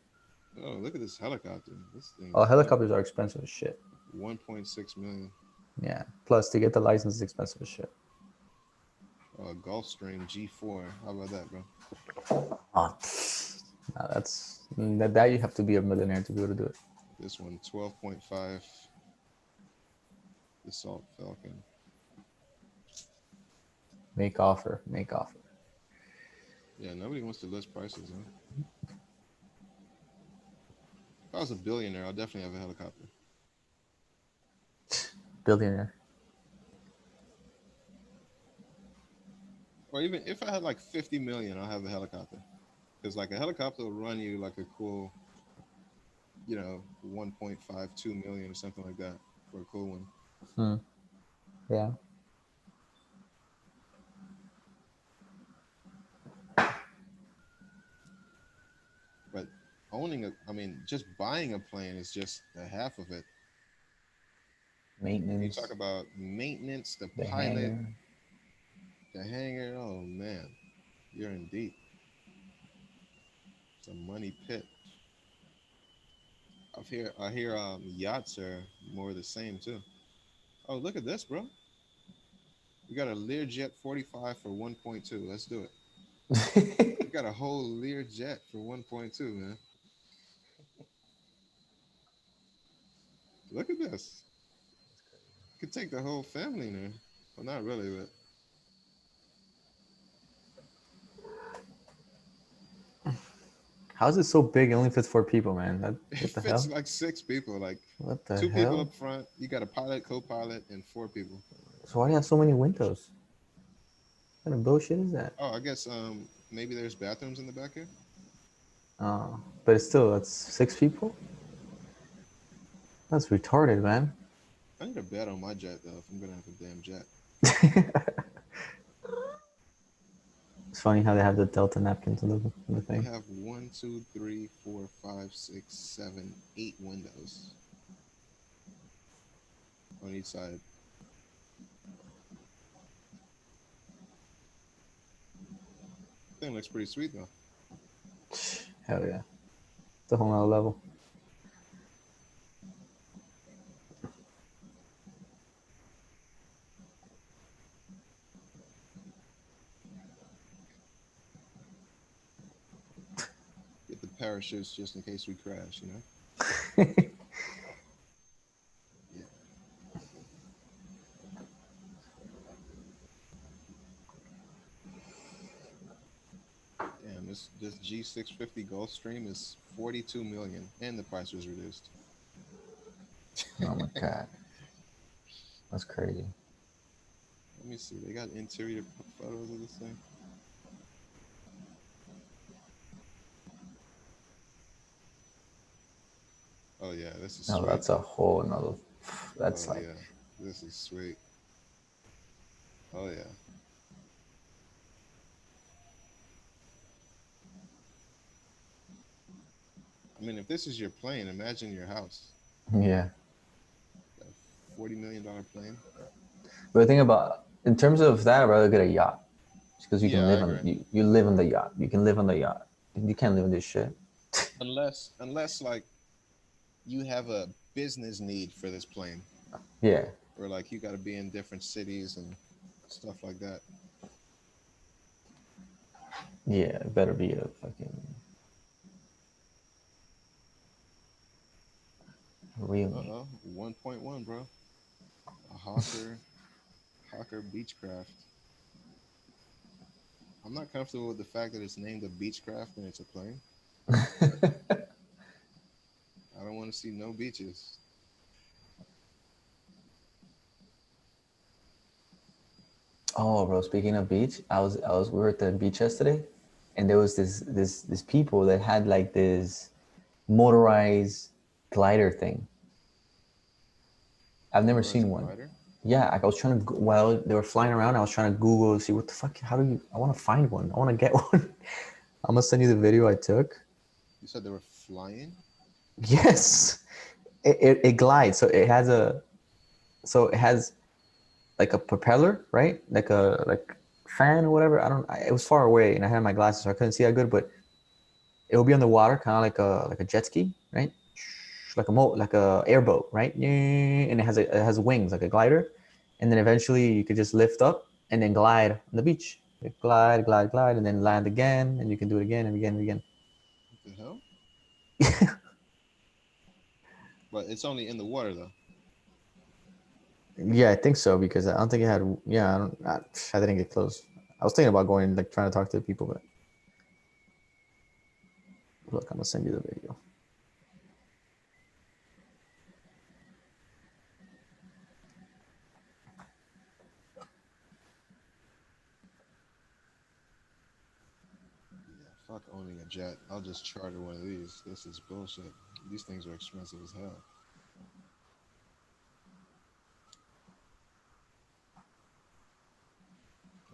Oh, look at this helicopter. This thing Oh, is dope. helicopters are expensive as shit. 1.6 million. Yeah. Plus, to get the license is expensive as shit. Gulfstream G4. How about that, bro? Oh, nah, that you have to be a millionaire to be able to do it. This one, 12.5. Assault Falcon. Make offer. Make offer. Yeah, nobody wants to list prices, huh? If I was a billionaire, I'll definitely have a helicopter. Billionaire. Or even if I had like 50 million, I'll have a helicopter. Because like a helicopter will run you like a cool, 1.52 million or something like that for a cool one. Hmm. Yeah. But just buying a plane is just the half of it. You Maintenance. talk about maintenance, the The pilot, hangar. the hangar. Oh man, you're in deep. It's a money pit. I hear yachts are more the same too. Oh, look at this, bro. We got a Learjet 45 for 1.2. Let's do it. We got a whole Learjet for 1.2, man. Look at this. Could take the whole family there. Well, not really, but How is it so big? It only fits 4 people, man. it What the fits hell? like 6 people. Like What the 2 people hell? up front. You got a pilot, co-pilot, and 4 people. So why do you have so many windows? What kind of bullshit is that? Oh, I guess maybe there's bathrooms in the back here. Oh, but it's still that's 6 people. That's retarded, man. I need a bed on my jet though if I'm gonna have a damn jet. It's funny how they have the Delta napkins in the They thing. have 1, 2, 3, 4, 5, 6, 7, 8 windows on each side. Thing looks pretty sweet though. Hell yeah, it's a whole nother level. Get the parachutes just in case we crash. Yeah. Damn, this G650 Gulfstream is 42 million, and the price was reduced. Oh my god, that's crazy. Let me see. They got interior photos of this thing. Oh yeah, this is No, sweet. that's a whole nother. That's Oh like yeah, this is sweet. Oh yeah. I mean, if this is your plane, imagine your house. yeah. A $40 million plane. But the thing about in terms of that, I'd rather get a yacht, because you can Yeah, I live on agree. you live on the yacht. You can live on the yacht. You can't live in this shit. Unless like you have a business need for this plane, Yeah, or like you got to be in different cities and stuff like that. yeah. It better be a fucking. one, bro. A Hawker Beechcraft. I'm not comfortable with the fact that it's named a Beechcraft and it's a plane, but I don't want to see no beaches. Oh, bro, speaking of beach, we were at the beach yesterday, and there was this people that had like this motorized glider thing. I've never Motorized seen one. glider. Yeah, like I was trying to while they were flying around, I was trying to Google see what the fuck. How do you? I want to find one. I want to get one. I'm gonna send you the video I took. You said they were flying. Yes, it glides. So it has like a propeller, right? Like fan or whatever. It was far away, and I had my glasses, so I couldn't see that good. But it will be on the water, kind of like a jet ski, right? Like a airboat, right? And it has wings like a glider, and then eventually you could just lift up and then glide on the beach. Like glide, glide, glide, and then land again, and you can do it again and again and again. What the hell? But it's only in the water though. Yeah, I think so because I don't think it had. Yeah, I didn't get close. I was thinking about going like trying to talk to the people, but look, I'm gonna send you the video. Yeah, fuck owning a jet. I'll just charter one of these. This is bullshit. These things are expensive as hell.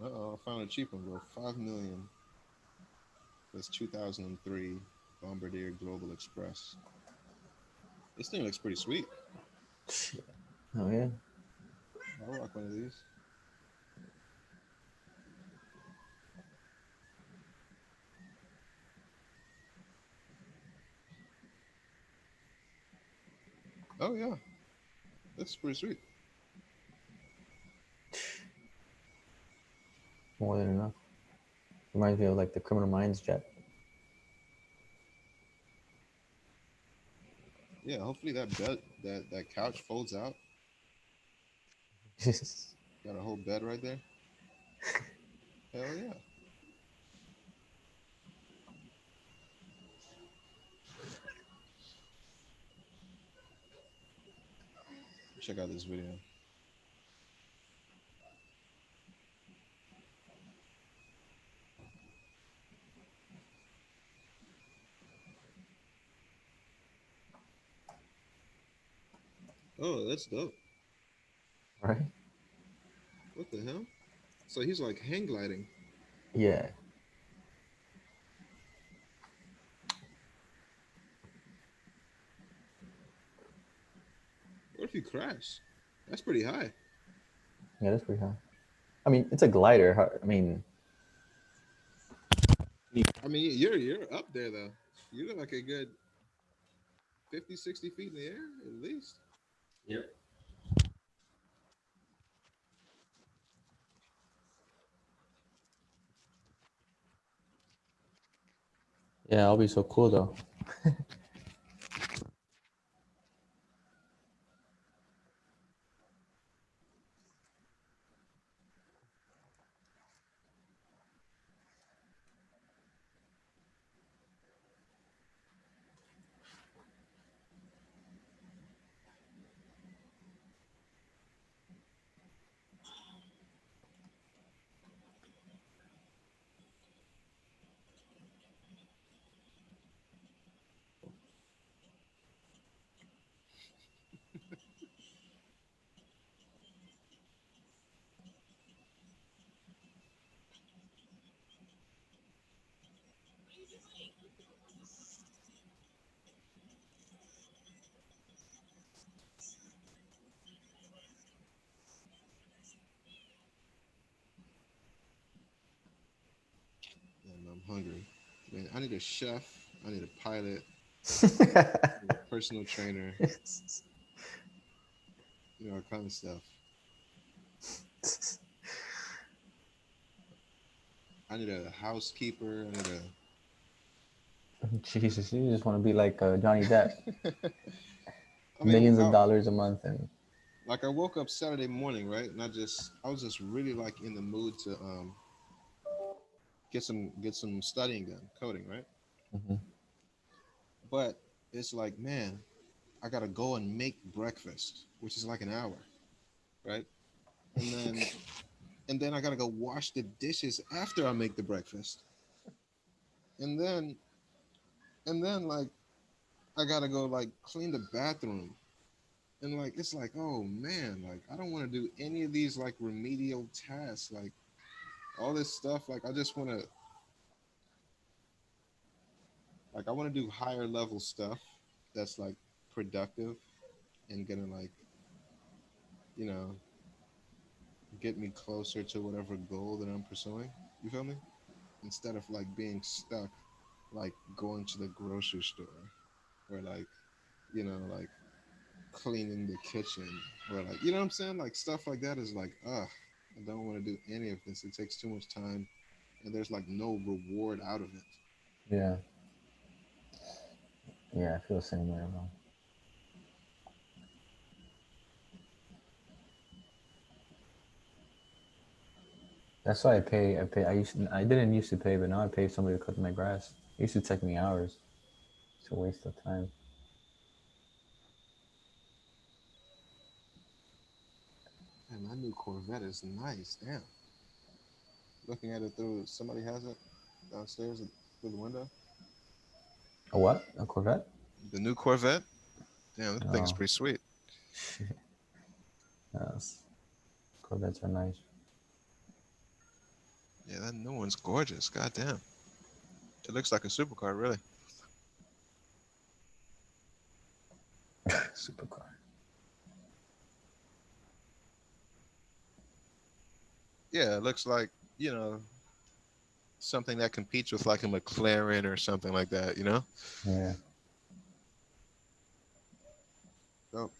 Uh-oh, I found a cheap one, bro. 5 million. That's 2003 Bombardier Global Express. This thing looks pretty sweet. Shit. Oh yeah. I'll rock one of these. Oh yeah, that's pretty sweet. More than enough. Reminds me of like the Criminal Minds jet. Yeah, hopefully that bed, that couch folds out. Got a whole bed right there. Hell yeah. Check out this video. Oh, that's dope. Right? What the hell? So he's like hang gliding. Yeah. What if you crash? That's pretty high. Yeah, that's pretty high. I mean, it's a glider. I mean, I mean, you're up there though. You're like a good 50, 60 feet in the air at least. yep. Yeah, I'll be so cool though. And I'm hungry. Man, I need a chef. I need a pilot. I need a personal trainer. All kind of stuff. I need a housekeeper. I need Jesus, you just want to be like Johnny Depp, a. I mean, millions of dollars a month, and like I woke up Saturday morning, right? And I was just really like in the mood to get some studying done, coding, right? Hmm. But it's like, man, I gotta go and make breakfast, which is like an hour, right? And then I gotta go wash the dishes after I make the breakfast, and then like I gotta go like clean the bathroom, and like it's like, oh man, like I don't want to do any of these like remedial tasks, like all this stuff. Like I just want to I want to do higher level stuff that's like productive and gonna like you know get me closer to whatever goal that I'm pursuing. You feel me? Instead of like being stuck, like going to the grocery store or like like cleaning the kitchen or like what I'm saying, like stuff like that is like I don't want to do any of this. It takes too much time and there's like no reward out of it. Yeah, yeah, I feel the same way, bro. That's why I pay. I didn't used to pay, but now I pay somebody to cut my grass. It used to take me hours. It's a waste of time. And that new Corvette is nice. Damn. Looking at it through somebody has it downstairs through the window. A what? A Corvette? The new Corvette. Damn, that thing is Oh, pretty sweet. shit. Yes. Corvettes are nice. Yeah, that new one's gorgeous. God damn. It looks like a supercar, really. Supercar. Yeah, it looks like, you know, something that competes with like a McLaren or something like that. Yeah. So,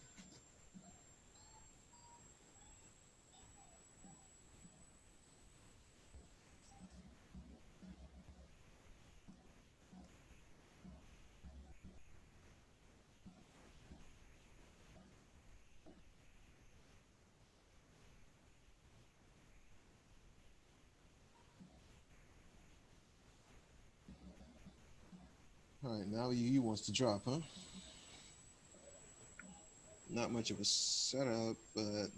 all right, now you wants to drop, huh? Not much of a setup, but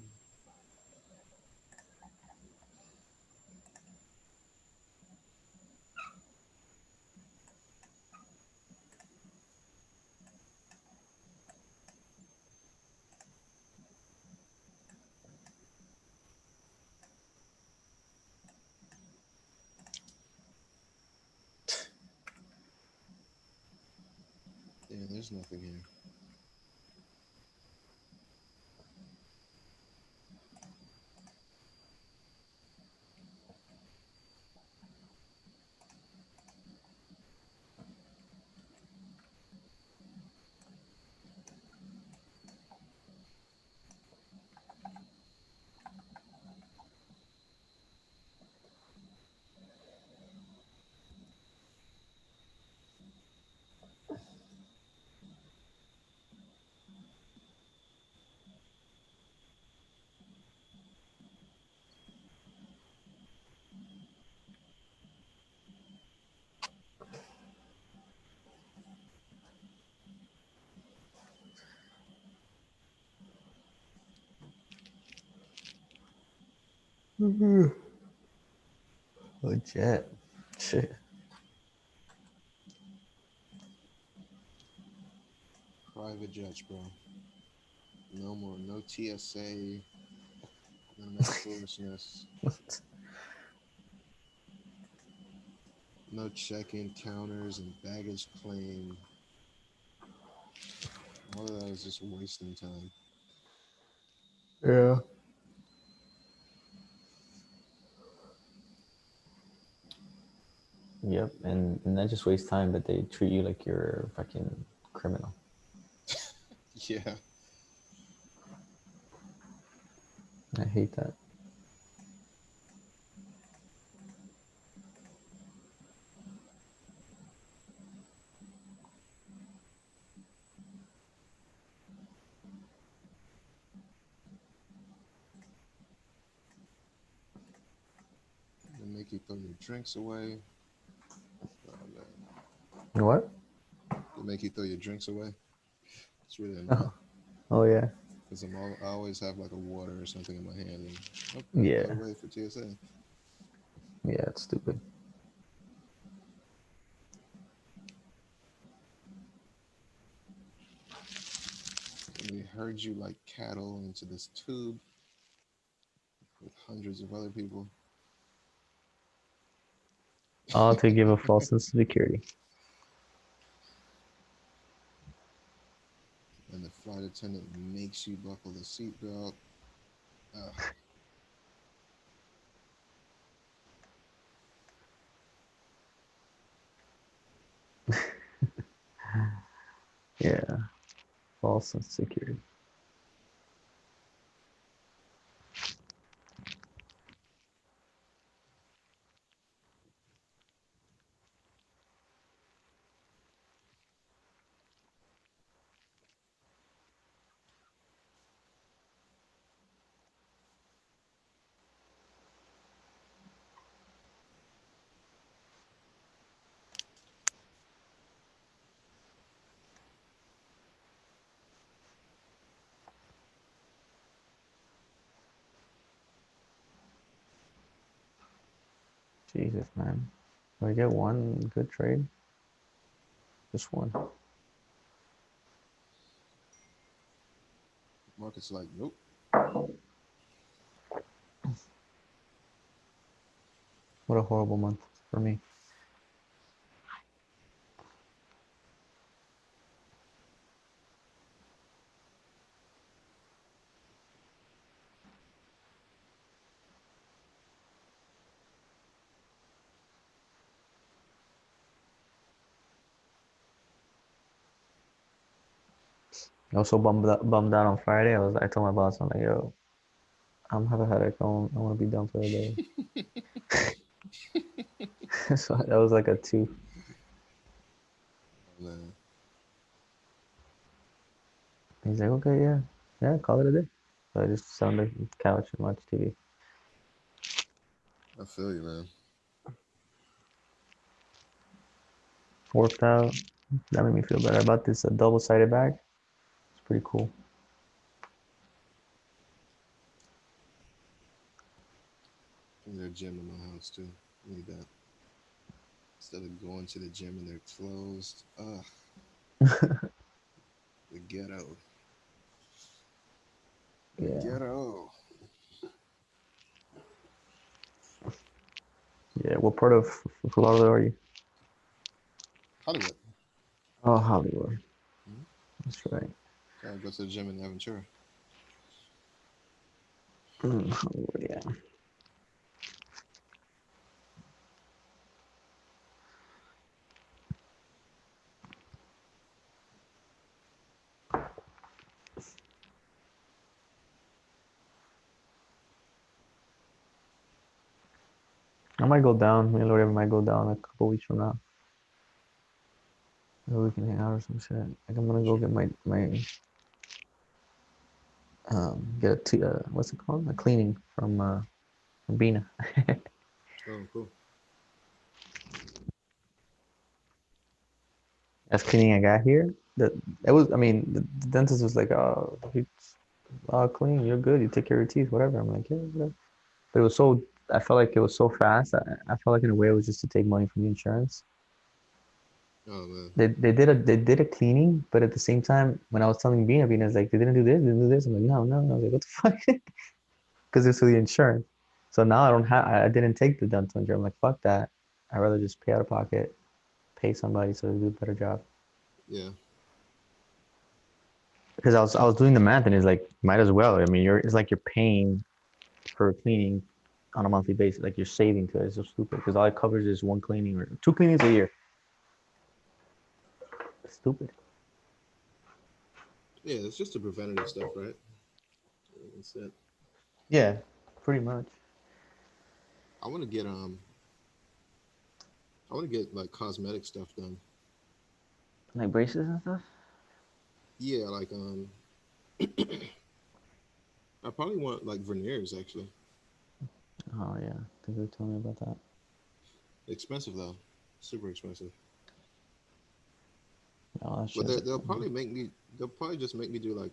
yeah, there's nothing here. Legit. Shit. Private jets, bro. No more, no TSA, none of that foolishness. No check-in counters and baggage claim. All of that is just wasting time. Yeah. Yep, and that just wastes time, but they treat you like you're a fucking criminal. Yeah. I hate that. make you throw your drinks away. Oh man, What? they make you throw your drinks away. It's really Oh, annoying oh yeah. because I always have like a water or something in my hand, and I gotta throw it Yeah. away for TSA. Yeah, it's stupid. And they herd you like cattle into this tube with hundreds of other people. All to give a false sense of security. And the flight attendant makes you buckle the seatbelt. Ugh. Yeah, false sense of security. Jesus, man. Do I get one good trade? Just one. Market's like, nope. What a horrible month for me. I was so bummed out on Friday. I told my boss, I'm like, yo, I'm have a headache. I want to be done for the day. So that was like a 2. Oh, man. He's like, okay, yeah, yeah, call it a day. So I just sat on the couch and watched TV. I feel you, man. Worked out. That made me feel better. About this double-sided bag. It's pretty cool. There's a gym in my house too. Need that. Instead of going to the gym and they're closed. Ugh, the ghetto. The Yeah, ghetto. yeah. What part of Florida are you? Hollywood. Oh, Hollywood. Mm-hmm. That's right. Gotta go to the gym in Aventura. Hollywood, yeah. I might go down. Me and Lord might go down a couple weeks from now. Maybe we can hang out or some shit. Like I'm gonna go get get a what's it called? A cleaning from Bina. Oh, cool. That's cleaning I got here. That it was. I mean, the dentist was like, "Oh, clean. You're good. You take care of your teeth. Whatever." I'm like, "Yeah, whatever." But it was so. I felt like it was so fast. I felt like in a way it was just to take money from the insurance. Oh man. They did a cleaning, but at the same time, when I was telling Bina's like, they didn't do this, they didn't do this. I'm like, no, no. I was like, what the fuck? Because it's for the insurance. So now I don't have. I didn't take the dental insurance. I'm like, fuck that. I'd rather just pay out of pocket, pay somebody so they do a better job. Yeah. Because I was doing the math and it's like might as well. I mean, it's like you're paying for cleaning on a monthly basis. Like you're saving to it. It's so stupid because all it covers is one cleaning or 2 cleanings a year. It's stupid. Yeah, it's just the preventative stuff, right? That's it. Yeah, pretty much. I want to get I want to get like cosmetic stuff done. Like braces and stuff. Yeah, like I probably want like veneers actually. Oh yeah, I think you were telling me about that. Expensive though, super expensive. No, that But shit's they'll probably make me. They'll probably just make me do like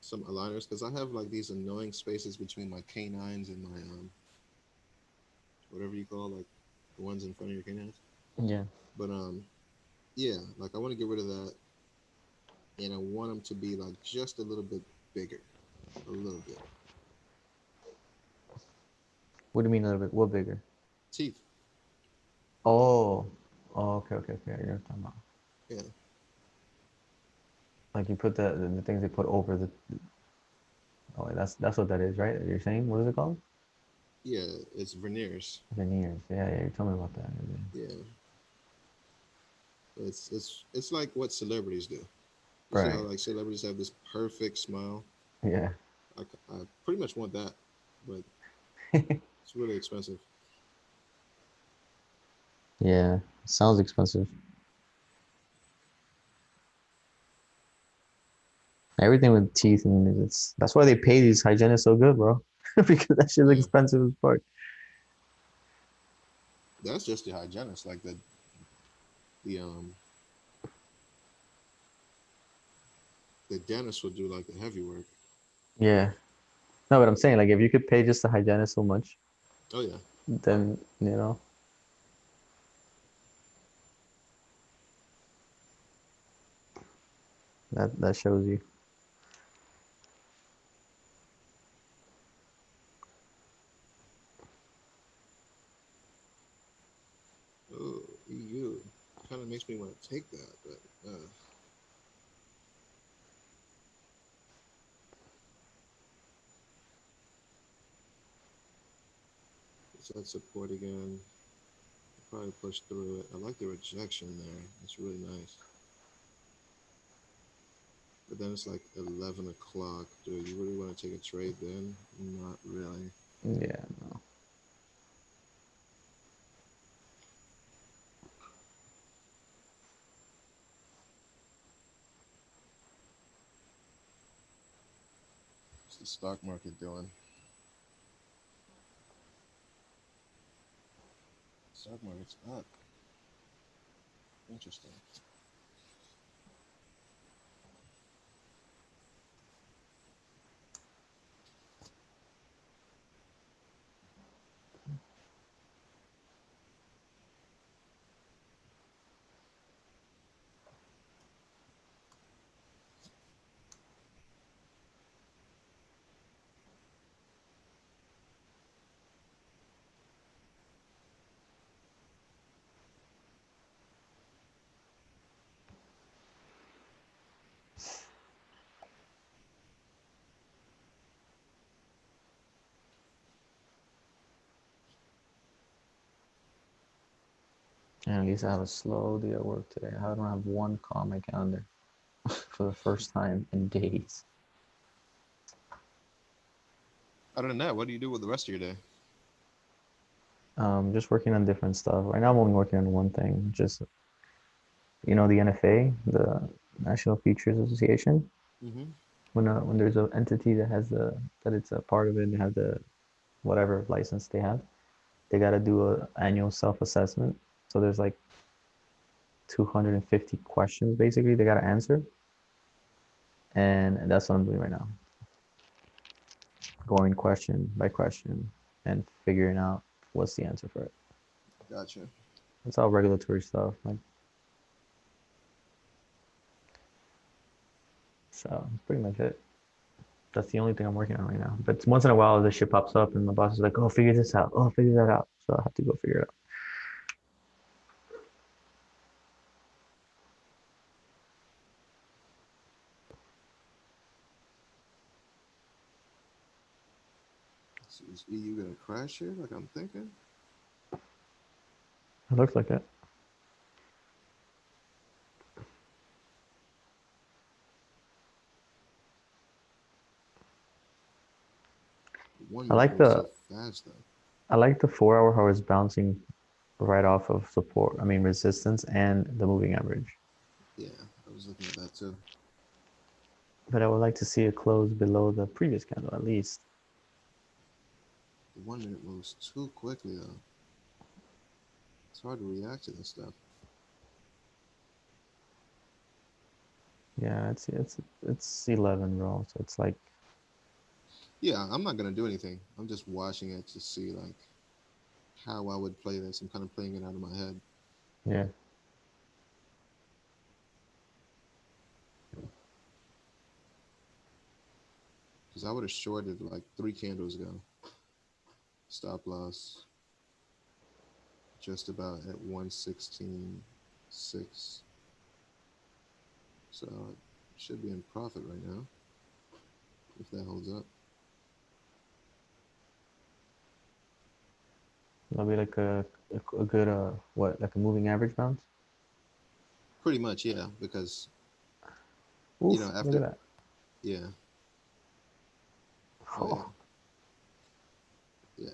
some aligners because I have like these annoying spaces between my canines and my whatever you call like the ones in front of your canines. yeah. But yeah, like I want to get rid of that, and I want them to be like just a little bit bigger, a little bit. What do you mean a little bit? What bigger? Teeth. Oh. Oh, okay. You're talking about Yeah, like you put the things they put over the. Oh, that's what that is, right? You're saying what is it called? yeah, it's veneers. Veneers. Yeah. You told me about that. Yeah, it's like what celebrities do. You see how Right. like celebrities have this perfect smile. Yeah. I pretty much want that, but it's really expensive. Yeah. Sounds expensive. Everything with teeth and it's that's why they pay these hygienists so good, bro. Because that shit's Yeah, expensive as fuck. that's just the hygienist. Like the the dentist will do like the heavy work. Yeah. No, but I'm saying like if you could pay just a hygienist so much, Oh yeah, then that shows you. oh EU kind of makes me want to take that, but it's that support again. Probably push through it. I like the rejection there. It's really nice. But then it's like 11 o'clock. Do you really want to take a trade then? Not really. Yeah, no. What's the stock market doing? Stock market's up. Interesting. And at least I have a slow day at work today. I don't have one call on my calendar for the first time in days. Other than that, what do you do with the rest of your day? Just working on different stuff. Right now I'm only working on one thing, just the NFA, the National Futures Association. Mm-hmm. When there's an entity that has that it's a part of it, they have the whatever license they have, they got to do a annual self-assessment. So there's like 250 questions basically they got to answer, and that's what I'm doing right now, going question by question and figuring out what's the answer for it. Gotcha. It's all regulatory stuff, like, so that's pretty much it. That's the only thing I'm working on right now. But once in a while, this shit pops up, and my boss is like, "Oh, figure this out. Oh, figure that out." So I have to go figure it out. Is EU gonna crash here? Like I'm thinking. It looks like it. One I minute like moves the so fast though. I like the 4 hour how it's bouncing right off of support. I mean resistance and the moving average. Yeah, I was looking at that too. But I would like to see it close below the previous candle at least. The 1 minute moves too quickly though. It's hard to react to this stuff. Yeah, it's 11, bro. So it's like, Yeah, I'm not gonna do anything. I'm just watching it to see like how I would play this. I'm kind of playing it out of my head. yeah. Because I would have shorted like 3 candles ago. Stop loss just about at 116.6. So it should be in profit right now if that holds up. That'll be like a good what, like a moving average bounce. Pretty much, yeah. Because Oof, look after at that. yeah, oh yeah, Oh, yeah.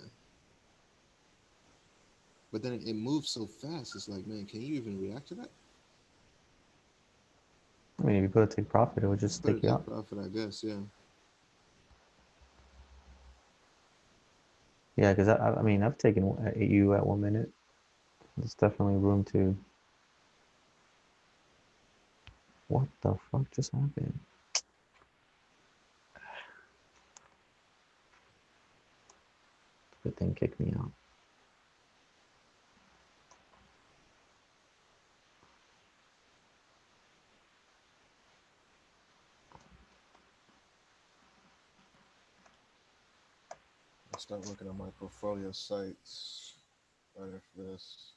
But then it moves so fast. It's like, man, can you even react to that? I mean, if you put a take profit, it would just Put a take you take out. profit, I guess. Yeah. Yeah, because I mean, I've taken you at 1 minute. There's definitely room to. What the fuck just happened? Good thing kicked me out. I'll start looking at my portfolio sites right after this.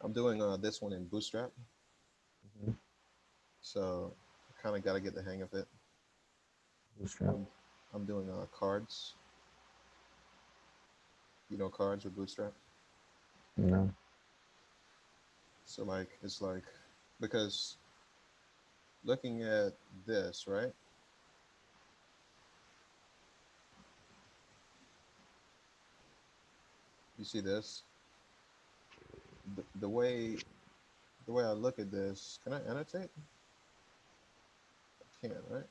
I'm doing this one in Bootstrap, Mm-hmm. so I kind of got to get the hang of it. Bootstrap. I'm doing cards. You know cards with Bootstrap. No. So like it's like because looking at this right, you see this the way I look at this. Can I annotate? I can, right?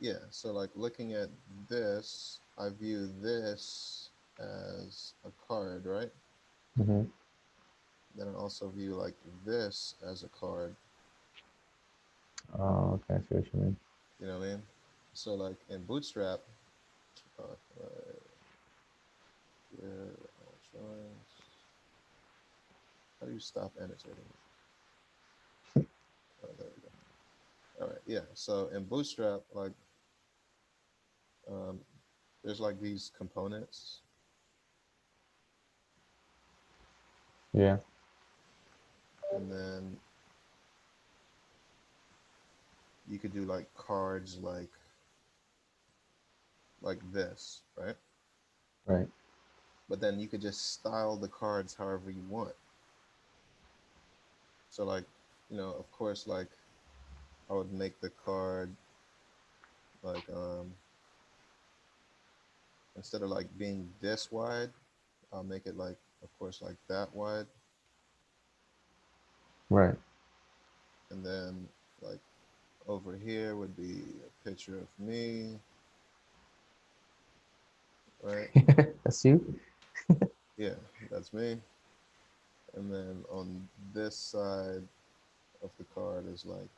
Yeah, so like looking at this, I view this as a card, right? Mm-hmm. Then I also view like this as a card. Oh, okay. I see what you mean. You know what I mean? So like in Bootstrap, uh, uh, yeah, how do you stop annotating? Oh, there we go. All right, yeah. So in Bootstrap, like um, there's like these components, Yeah. and then you could do like cards like this, right? Right. But then you could just style the cards however you want. So like, of course, like I would make the card like instead of like being this wide, I'll make it like of course like that wide, Right. and then like over here would be a picture of me, right? That's you. Yeah, that's me. And then on this side of the card is like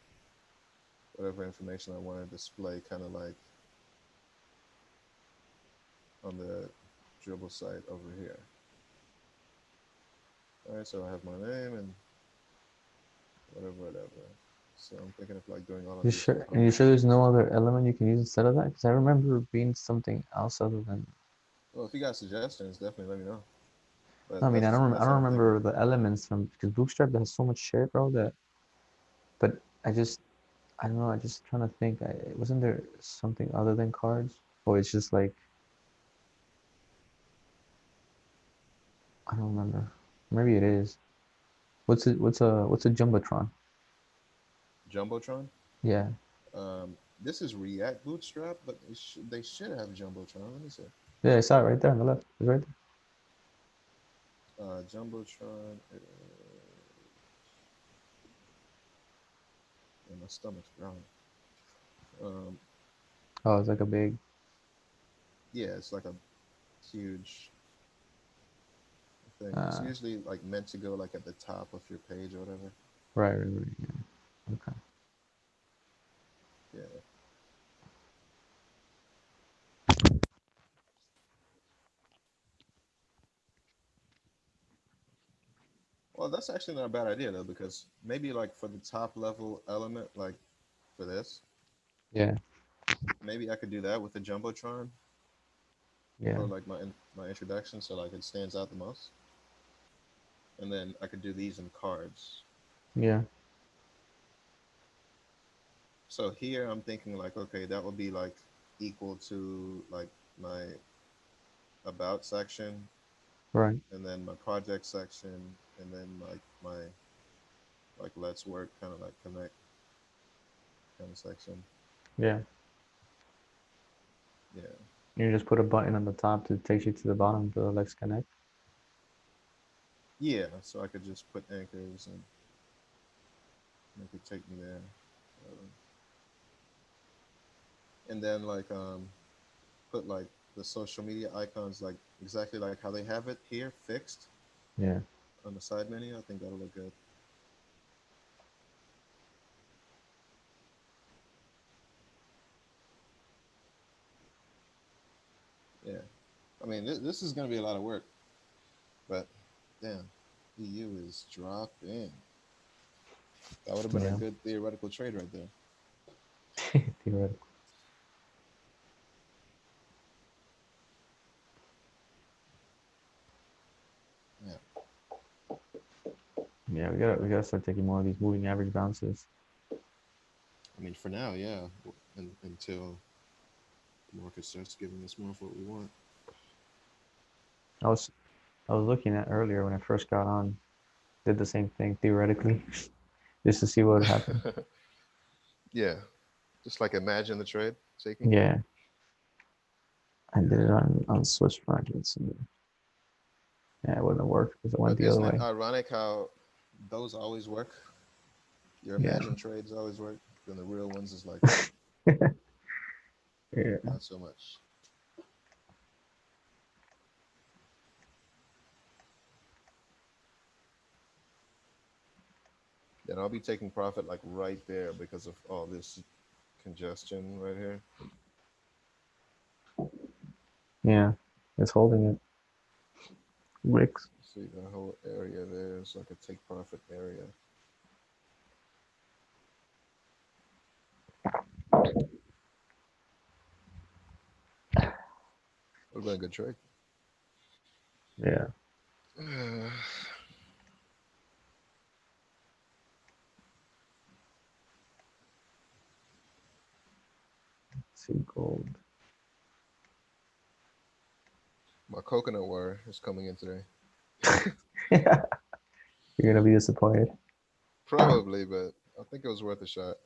whatever information I want to display, kind of like on the dribble site over here. All right, so I have my name and whatever. So I'm thinking of like doing all of You these sure? And you sure components. there's no other element you can use instead of that? Because I remember being something else other than. Well, if you got suggestions, definitely let me know. But I mean, that's I that's what don't I'm thinking. remember the elements from because Bootstrap has so much shit, bro. That, but I don't know. I just trying to think. Wasn't there something other than cards, or it's just like I don't remember. Maybe it is. What's a jumbotron? Jumbotron. Yeah. This is React Bootstrap, but they should have Jumbotron. Let me see. Yeah, I saw it right there on the left. It's right there. Jumbotron. and my stomach's growling. Um, Oh, it's like a big. yeah, it's like a huge thing. It's Uh, usually like meant to go like at the top of your page or whatever. right. Yeah. Okay. Yeah. Well, that's actually not a bad idea though, because maybe like for the top level element, like for this, Yeah. maybe I could do that with the jumbotron Yeah. for like my introduction, so like it stands out the most. And then I could do these in cards. Yeah. So here I'm thinking like, okay, that would be like equal to like my about section, Right. and then my project section, and then like my like let's work kind of like connect kind of section. Yeah. Yeah. You just put a button on the top to take you to the bottom of the Lex Connect. Yeah. So I could just put anchors and make it take me there. Um, and then like put like the social media icons like exactly like how they have it here fixed Yeah. on the side menu. I think that'll look good. Yeah. I mean, this is going to be a lot of work, but damn, EU is dropping. That would have been a Yeah. good theoretical trade right there. Theoretically. Yeah. Yeah. We gotta start taking more of these moving average bounces. I mean, for now, yeah, until the market starts giving us more of what we want. I was I was looking at earlier when I first got on. Did the same thing theoretically, just to see what would happen. Yeah. Just like imagine the trade taking. Yeah. I did Yeah. it on Swiss francs, and yeah, it wouldn't have worked because it went But the other isn't it way. ironic how those always work? Your Yeah. imagine trades always work. Then the real ones is like Yeah. not so much. Then I'll be taking profit like right there because of all this congestion right here. Yeah. It's holding it. Wicks. See the whole area there is like a take profit area. Would have been a good trade. Yeah. Let's see gold. My coconut water is coming in today. Yeah. You're gonna be disappointed. Probably, but I think it was worth a shot.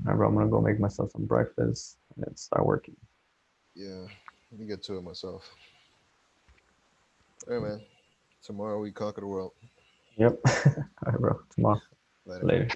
Remember, I'm gonna go make myself some breakfast and then start working. Yeah, let me get to it myself. All right, man. Tomorrow we conquer the world. Yep. All right, bro. Tomorrow. Later. Later.